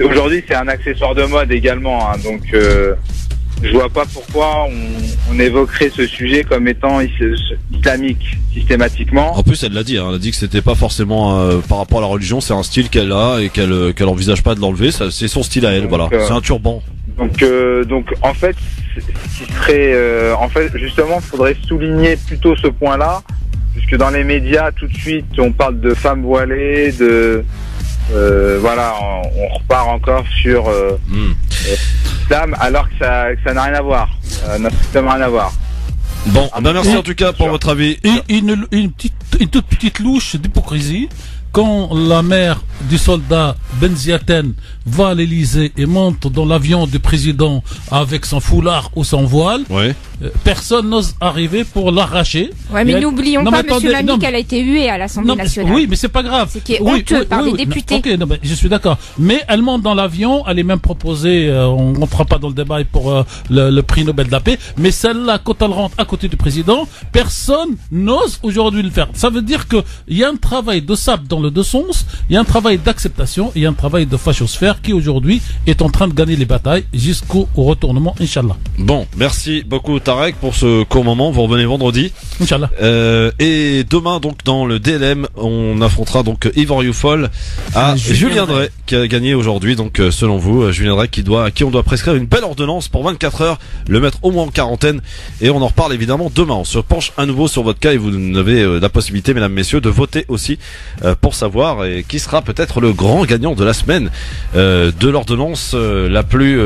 [SPEAKER 4] Aujourd'hui, c'est un accessoire de mode également, hein, donc je vois pas pourquoi on évoquerait ce sujet comme étant islamique systématiquement.
[SPEAKER 2] En plus, elle l'a dit, hein, elle a dit que c'était pas forcément par rapport à la religion, c'est un style qu'elle a et qu'elle envisage pas de l'enlever. C'est son style à elle, donc, voilà. C'est un turban.
[SPEAKER 4] Donc en fait, ce qui serait, en fait, justement, faudrait souligner plutôt ce point-là, puisque dans les médias, tout de suite, on parle de femmes voilées, voilà, on repart encore sur l'islam, alors que ça n'a rien à voir. N'a strictement rien à voir.
[SPEAKER 2] Bon, merci en tout cas pour votre avis.
[SPEAKER 1] Et une toute petite louche d'hypocrisie. Quand la mère du soldat Ben Ziaten va à l'Élysée et monte dans l'avion du président avec son foulard ou son voile, personne n'ose arriver pour l'arracher.
[SPEAKER 3] Ouais, mais n'oublions pas, monsieur Mamie, qu'elle a été huée à l'Assemblée nationale.
[SPEAKER 1] Oui, mais c'est pas grave.
[SPEAKER 3] C'est qui est honteux par les députés.
[SPEAKER 1] Non, mais je suis d'accord. Mais elle monte dans l'avion, elle est même proposée, on ne rentrera pas dans le débat pour le prix Nobel de la paix, mais celle-là, quand elle rentre à côté du président, personne n'ose aujourd'hui le faire. Ça veut dire qu'il y a un travail de sabre dans le deux sens, il y a un travail d'acceptation, il y a un travail de fachosphère qui aujourd'hui est en train de gagner les batailles jusqu'au retournement, Inch'Allah.
[SPEAKER 2] Bon, merci beaucoup Tarek pour ce court moment, vous revenez vendredi.
[SPEAKER 1] Inch'Allah.
[SPEAKER 2] Et demain donc dans le DLM, on affrontera donc Yvan Rioufol à Julien Drey qui a gagné aujourd'hui. Donc selon vous, Julien Drey à qui on doit prescrire une belle ordonnance pour 24 heures, le mettre au moins en quarantaine, et on en reparle évidemment demain. On se penche à nouveau sur votre cas et vous avez la possibilité, mesdames, messieurs, de voter aussi pour savoir qui sera peut-être le grand gagnant de la semaine de l'ordonnance la plus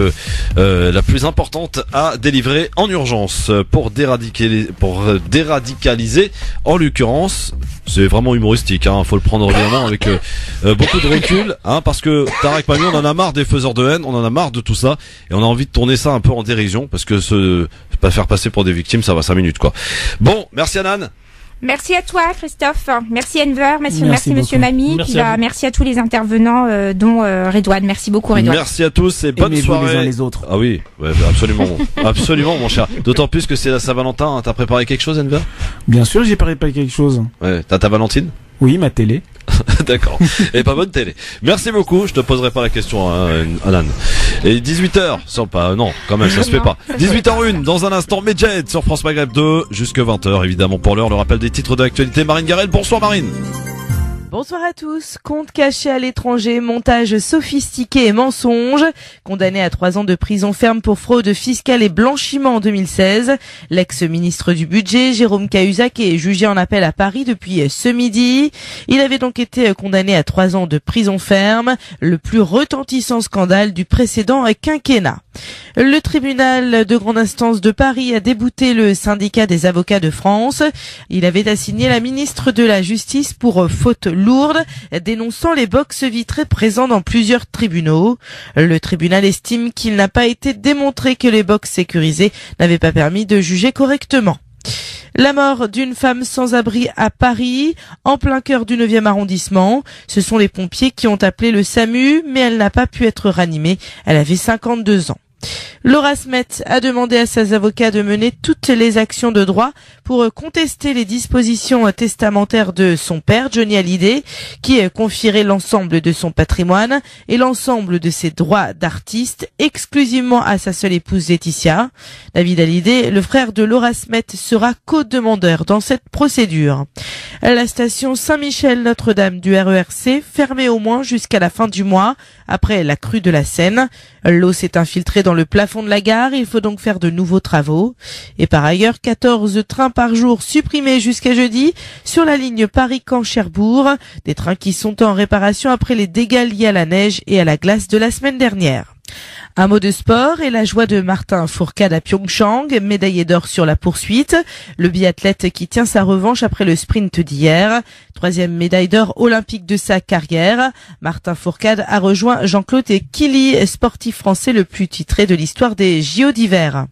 [SPEAKER 2] importante à délivrer en urgence pour déradicaliser en l'occurrence. C'est vraiment humoristique, faut le prendre évidemment avec beaucoup de recul, parce que Tarek Mami, on en a marre des faiseurs de haine, on en a marre de tout ça, et on a envie de tourner ça un peu en dérision, parce que se pas faire passer pour des victimes, ça va 5 minutes quoi. Bon, merci Anan.
[SPEAKER 3] Merci à toi, Christophe. Merci Enver. Merci Monsieur Mamie. Merci à tous les intervenants, dont Redouane. Merci beaucoup, Redouane.
[SPEAKER 2] Merci à tous et bonne soirée.
[SPEAKER 9] Les uns les autres.
[SPEAKER 2] Ah oui, absolument, absolument, mon cher. D'autant plus que c'est la Saint-Valentin. T'as préparé quelque chose, Enver?
[SPEAKER 9] Bien sûr, j'ai préparé quelque chose.
[SPEAKER 2] Ouais, t'as ta Valentine?
[SPEAKER 9] Oui, ma télé.
[SPEAKER 2] D'accord. Et pas bonne télé. Merci beaucoup. Je te poserai pas la question, Alan. Et 18h, non, quand même, ça se fait pas. 18h01, dans un instant, Medjed sur France Maghreb 2, jusque 20h, évidemment, pour l'heure, le rappel des titres d'actualité. Marine Garel, bonsoir Marine.
[SPEAKER 5] Bonsoir à tous. Compte caché à l'étranger, montage sophistiqué et mensonge. Condamné à 3 ans de prison ferme pour fraude fiscale et blanchiment en 2016. L'ex-ministre du budget, Jérôme Cahuzac, est jugé en appel à Paris depuis ce midi. Il avait donc été condamné à 3 ans de prison ferme, le plus retentissant scandale du précédent quinquennat. Le tribunal de grande instance de Paris a débouté le syndicat des avocats de France. Il avait assigné la ministre de la Justice pour faute lourde, dénonçant les box vitrées présents dans plusieurs tribunaux. Le tribunal estime qu'il n'a pas été démontré que les box sécurisées n'avaient pas permis de juger correctement. La mort d'une femme sans abri à Paris, en plein cœur du 9e arrondissement. Ce sont les pompiers qui ont appelé le SAMU, mais elle n'a pas pu être ranimée. Elle avait 52 ans. Laura Smet a demandé à ses avocats de mener toutes les actions de droit pour contester les dispositions testamentaires de son père, Johnny Hallyday, qui confierait l'ensemble de son patrimoine et l'ensemble de ses droits d'artiste exclusivement à sa seule épouse Laetitia. David Hallyday, le frère de Laura Smet, sera co-demandeur dans cette procédure. La station Saint-Michel-Notre-Dame du RERC, fermée au moins jusqu'à la fin du mois, après la crue de la Seine. L'eau s'est infiltrée dans le plafond de la gare, il faut donc faire de nouveaux travaux. Et par ailleurs, 14 trains par jour supprimés jusqu'à jeudi sur la ligne Paris-Caen-Cherbourg. Des trains qui sont en réparation après les dégâts liés à la neige et à la glace de la semaine dernière. Un mot de sport et la joie de Martin Fourcade à Pyeongchang, médaillé d'or sur la poursuite. Le biathlète qui tient sa revanche après le sprint d'hier. 3e médaille d'or olympique de sa carrière. Martin Fourcade a rejoint Jean-Claude Killy, sportif français le plus titré de l'histoire des JO d'hiver.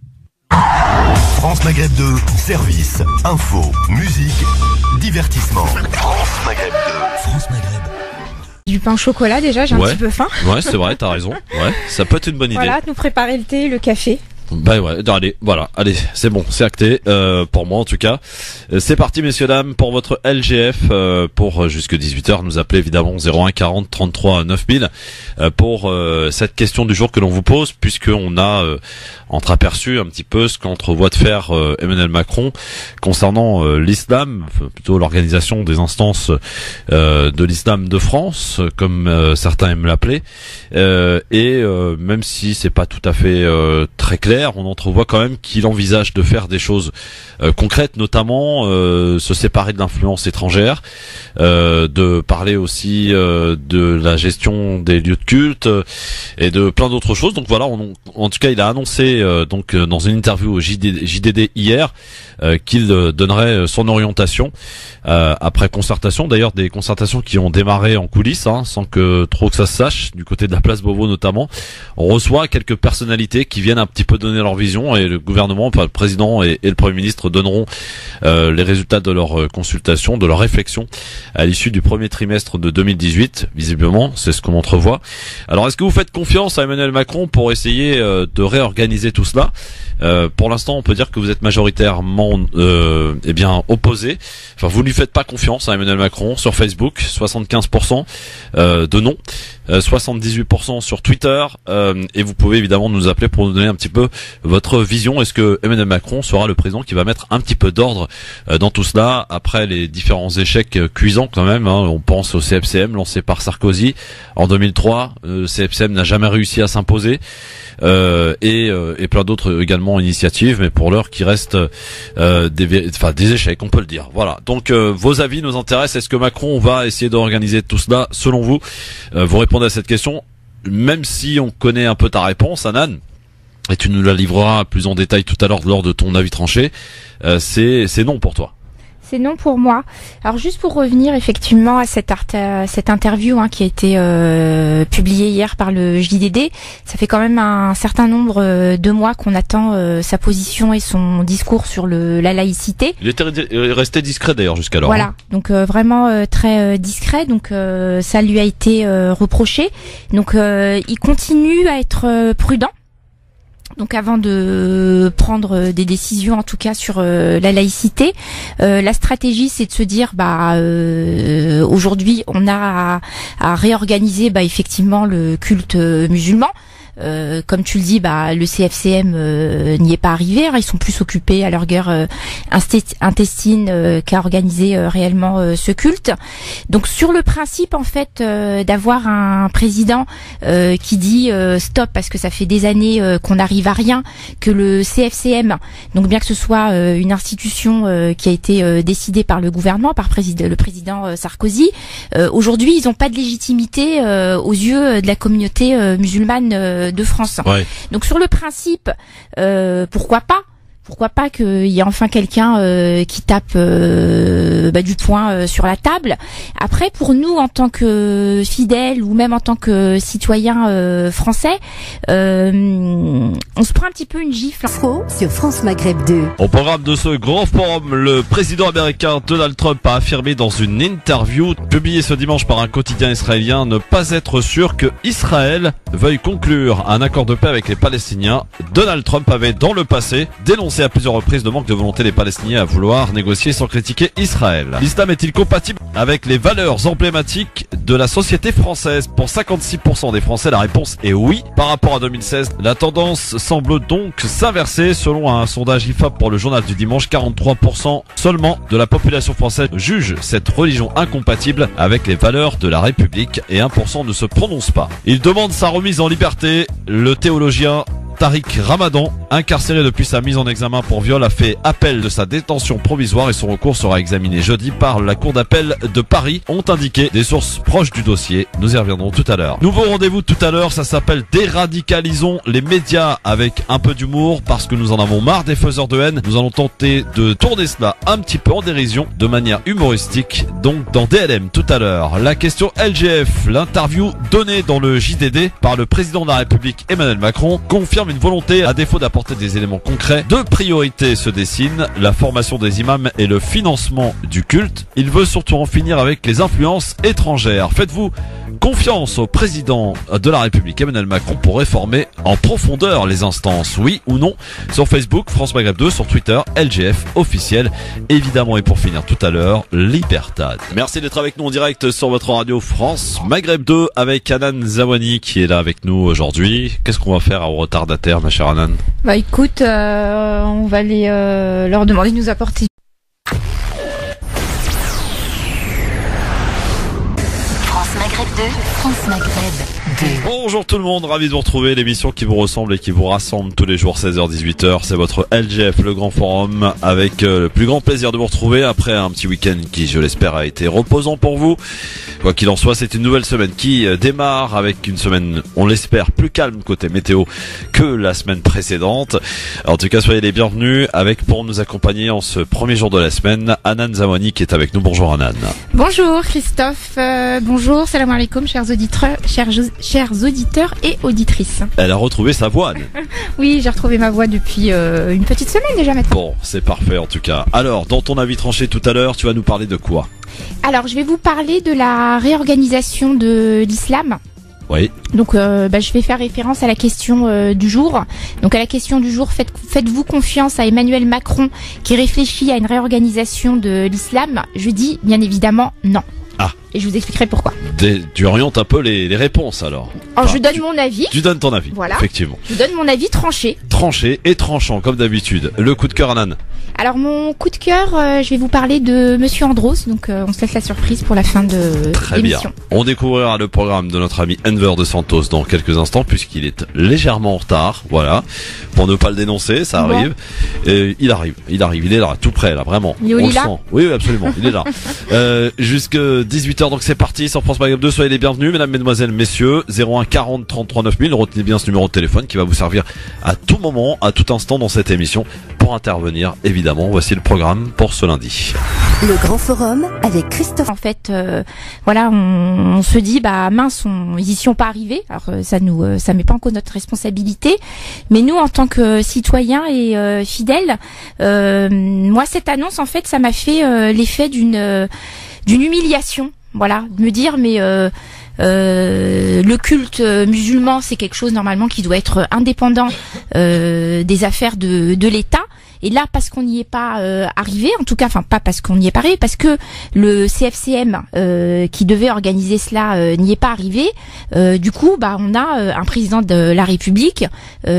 [SPEAKER 22] France Maghreb 2, service, info, musique, divertissement. France Maghreb 2. France Maghreb.
[SPEAKER 3] Du pain au chocolat déjà, j'ai un petit peu faim.
[SPEAKER 2] Ouais, c'est vrai, t'as raison. Ouais, ça peut être une bonne idée.
[SPEAKER 3] Voilà, nous préparer le thé, le café.
[SPEAKER 2] Bah ouais, allez, voilà, allez, c'est bon, c'est acté, pour moi en tout cas. C'est parti messieurs dames pour votre LGF, pour jusque 18h, nous appelez évidemment 01 40 33 9000 pour cette question du jour que l'on vous pose, puisqu'on a entreaperçu un petit peu ce qu'entrevoit de faire Emmanuel Macron concernant l'islam, plutôt l'organisation des instances de l'islam de France, comme certains aiment l'appeler, et même si c'est pas tout à fait très clair, hier, on entrevoit quand même qu'il envisage de faire des choses concrètes, notamment se séparer de l'influence étrangère, de parler aussi de la gestion des lieux de culte et de plein d'autres choses. Donc voilà, en tout cas, il a annoncé donc dans une interview au JDD hier qu'il donnerait son orientation après concertation. D'ailleurs, des concertations qui ont démarré en coulisses, sans que ça se sache, du côté de la place Beauvau notamment. On reçoit quelques personnalités qui viennent un petit peu donner leur vision, et le gouvernement, enfin, le président et le Premier ministre donneront les résultats de leur consultation, de leur réflexion à l'issue du premier trimestre de 2018. Visiblement, c'est ce qu'on entrevoit. Alors, est-ce que vous faites confiance à Emmanuel Macron pour essayer de réorganiser tout cela? Pour l'instant, on peut dire que vous êtes majoritairement opposé. Enfin, vous ne lui faites pas confiance à Emmanuel Macron sur Facebook, 75% de non, 78% sur Twitter, et vous pouvez évidemment nous appeler pour nous donner un petit peu votre vision. Est-ce que Emmanuel Macron sera le président qui va mettre un petit peu d'ordre dans tout cela après les différents échecs cuisants quand même, On pense au CFCM lancé par Sarkozy en 2003. CFCM n'a jamais réussi à s'imposer. Et plein d'autres également initiatives, mais pour l'heure qui restent des échecs, on peut le dire. Voilà. Donc vos avis nous intéressent. Est-ce que Macron va essayer d'organiser tout cela selon vous? Vous répondez à cette question, même si on connaît un peu ta réponse, Anan, et tu nous la livreras plus en détail tout à l'heure lors de ton avis tranché. C'est non pour toi.
[SPEAKER 3] C'est non pour moi. Alors juste pour revenir effectivement à cette interview qui a été publiée hier par le JDD, ça fait quand même un certain nombre de mois qu'on attend sa position et son discours sur la laïcité.
[SPEAKER 2] Il était resté discret d'ailleurs jusqu'alors.
[SPEAKER 3] Voilà, donc vraiment très discret, donc ça lui a été reproché. Donc il continue à être prudent. Donc avant de prendre des décisions, en tout cas sur la laïcité, la stratégie c'est de se dire aujourd'hui on a à réorganiser effectivement le culte musulman. Comme tu le dis, le CFCM n'y est pas arrivé. Ils sont plus occupés à leur guerre intestine qu'à organiser réellement ce culte. Donc sur le principe en fait d'avoir un président qui dit stop parce que ça fait des années qu'on n'arrive à rien, que le CFCM, donc bien que ce soit une institution qui a été décidée par le gouvernement, par le président Sarkozy, aujourd'hui ils n'ont pas de légitimité aux yeux de la communauté musulmane de France.
[SPEAKER 2] Ouais.
[SPEAKER 3] Donc sur le principe, pourquoi pas qu'il y ait enfin quelqu'un qui tape du poing sur la table. Après, pour nous, en tant que fidèles ou même en tant que citoyens français, on se prend un petit peu une gifle.
[SPEAKER 6] Info sur France Maghreb 2.
[SPEAKER 2] Au programme de ce grand forum, le président américain Donald Trump a affirmé dans une interview publiée ce dimanche par un quotidien israélien ne pas être sûr que Israël veuille conclure un accord de paix avec les Palestiniens. Donald Trump avait dans le passé dénoncé à plusieurs reprises le manque de volonté des Palestiniens à vouloir négocier sans critiquer Israël. L'islam est-il compatible avec les valeurs emblématiques de la société française? Pour 56% des Français, la réponse est oui. Par rapport à 2016, la tendance semble donc s'inverser. Selon un sondage IFOP pour le journal du dimanche, 43% seulement de la population française juge cette religion incompatible avec les valeurs de la République et 1% ne se prononce pas. Il demande sa remise en liberté. Le théologien Tariq Ramadan, incarcéré depuis sa mise en examen pour viol, a fait appel de sa détention provisoire et son recours sera examiné jeudi par la Cour d'appel de Paris, ont indiqué des sources proches du dossier. Nous y reviendrons tout à l'heure. Nouveau rendez-vous tout à l'heure, ça s'appelle Déradicalisons les médias avec un peu d'humour parce que nous en avons marre des faiseurs de haine. Nous allons tenter de tourner cela un petit peu en dérision de manière humoristique, donc dans DLM tout à l'heure. La question LGF, l'interview donnée dans le JDD par le président de la République Emmanuel Macron confirme une volonté, à défaut d'apporter des éléments concrets. Deux priorités se dessinent, la formation des imams et le financement du culte. Il veut surtout en finir avec les influences étrangères. Faites-vous confiance au président de la République Emmanuel Macron pour réformer en profondeur les instances, oui ou non? Sur Facebook, France Maghreb 2, sur Twitter, LGF officiel, évidemment. Et pour finir tout à l'heure, Libertad. Merci d'être avec nous en direct sur votre radio France Maghreb 2 avec Anan Zawani qui est là avec nous aujourd'hui. Qu'est-ce qu'on va faire au retardataire, ma chère Anan?
[SPEAKER 3] Écoute, on va aller leur demander de nous apporter.
[SPEAKER 6] France Maghreb 2. France Maghreb 2.
[SPEAKER 2] Bonjour tout le monde, ravi de vous retrouver, l'émission qui vous ressemble et qui vous rassemble tous les jours 16h-18h. C'est votre LGF, le grand forum, avec le plus grand plaisir de vous retrouver après un petit week-end qui, je l'espère, a été reposant pour vous. Quoi qu'il en soit, c'est une nouvelle semaine qui démarre avec une semaine, on l'espère, plus calme côté météo que la semaine précédente. En tout cas, soyez les bienvenus avec, pour nous accompagner en ce premier jour de la semaine, Anan Zawani qui est avec nous. Bonjour Anan.
[SPEAKER 3] Bonjour Christophe, bonjour, salam alaikum chers auditeurs et auditrices.
[SPEAKER 2] Elle a retrouvé sa voix, Anan.
[SPEAKER 3] Oui, j'ai retrouvé ma voix depuis une petite semaine déjà maintenant.
[SPEAKER 2] Bon, c'est parfait en tout cas. Alors, dans ton avis tranché tout à l'heure, tu vas nous parler de quoi?
[SPEAKER 3] Alors, je vais vous parler de la réorganisation de l'islam.
[SPEAKER 2] Oui.
[SPEAKER 3] Donc, je vais faire référence à la question du jour. Donc, à la question du jour, faites-vous confiance à Emmanuel Macron qui réfléchit à une réorganisation de l'islam? Je dis bien évidemment non.
[SPEAKER 2] Ah.
[SPEAKER 3] Et je vous expliquerai pourquoi.
[SPEAKER 2] Tu orientes un peu les réponses alors.
[SPEAKER 3] Alors, je donne mon avis.
[SPEAKER 2] Tu donnes ton avis.
[SPEAKER 3] Voilà.
[SPEAKER 2] Effectivement.
[SPEAKER 3] Je donne mon avis tranché.
[SPEAKER 2] Tranché et tranchant comme d'habitude. Le coup de cœur, Anan.
[SPEAKER 3] Alors mon coup de cœur, je vais vous parler de Monsieur Andros, donc on se laisse la surprise pour la fin de l'émission.
[SPEAKER 2] Très bien. On découvrira le programme de notre ami Enver de Santos dans quelques instants puisqu'il est légèrement en retard, voilà, pour ne pas le dénoncer, ça arrive. Et il arrive, il est là, tout près là, vraiment.
[SPEAKER 3] Il est
[SPEAKER 2] on
[SPEAKER 3] le sent.
[SPEAKER 2] Oui, absolument, il est là. Jusque 18h, donc c'est parti sur France Maghreb 2, soyez les bienvenus, mesdames, mesdemoiselles, messieurs, 01 40 33 9000, retenez bien ce numéro de téléphone qui va vous servir à tout moment, à tout instant dans cette émission pour intervenir, évidemment. Voici le programme pour ce lundi.
[SPEAKER 6] Le grand forum avec Christophe.
[SPEAKER 3] En fait, voilà, on se dit, bah mince, ils y sont pas arrivés. Alors ça met pas en cause notre responsabilité, mais nous en tant que citoyens et fidèles, moi cette annonce en fait, ça m'a fait l'effet d'une humiliation. Voilà, de me dire mais le culte musulman, c'est quelque chose normalement qui doit être indépendant des affaires de l'État. Et là, parce qu'on n'y est pas arrivé, en tout cas, enfin pas parce qu'on n'y est pas arrivé, parce que le CFCM qui devait organiser cela n'y est pas arrivé. Du coup, bah on a un président de la République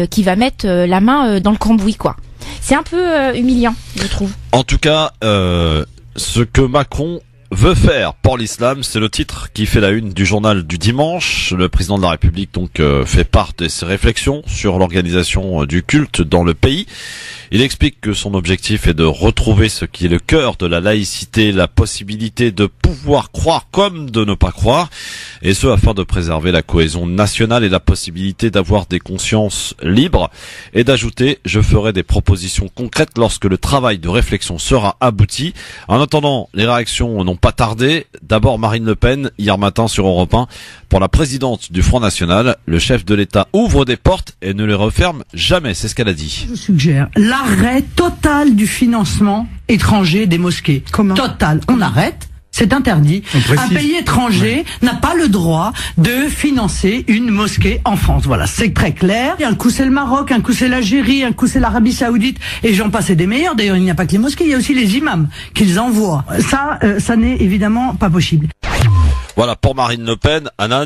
[SPEAKER 3] qui va mettre la main dans le cambouis, quoi. C'est un peu humiliant, je trouve.
[SPEAKER 2] En tout cas, ce que Macron veut faire pour l'islam, c'est le titre qui fait la une du journal du dimanche. Le président de la République donc fait part de ses réflexions sur l'organisation du culte dans le pays. Il explique que son objectif est de retrouver ce qui est le cœur de la laïcité, la possibilité de pouvoir croire comme de ne pas croire, et ce afin de préserver la cohésion nationale et la possibilité d'avoir des consciences libres, et d'ajouter « Je ferai des propositions concrètes lorsque le travail de réflexion sera abouti ». En attendant, les réactions n'ont pas tardé. D'abord Marine Le Pen, hier matin sur Europe 1, pour la présidente du Front National, le chef de l'État ouvre des portes et ne les referme jamais, c'est ce qu'elle a dit.
[SPEAKER 7] Je suggère l'arrêt total du financement étranger des mosquées. Comment ? Total. On arrête. C'est interdit. Un pays étranger n'a pas le droit de financer une mosquée en France. Voilà, c'est très clair. Un coup c'est le Maroc, un coup c'est l'Algérie, un coup c'est l'Arabie Saoudite, et j'en passe des meilleurs. D'ailleurs, il n'y a pas que les mosquées, il y a aussi les imams qu'ils envoient. Ça n'est évidemment pas possible.
[SPEAKER 2] Voilà pour Marine Le Pen, Anan.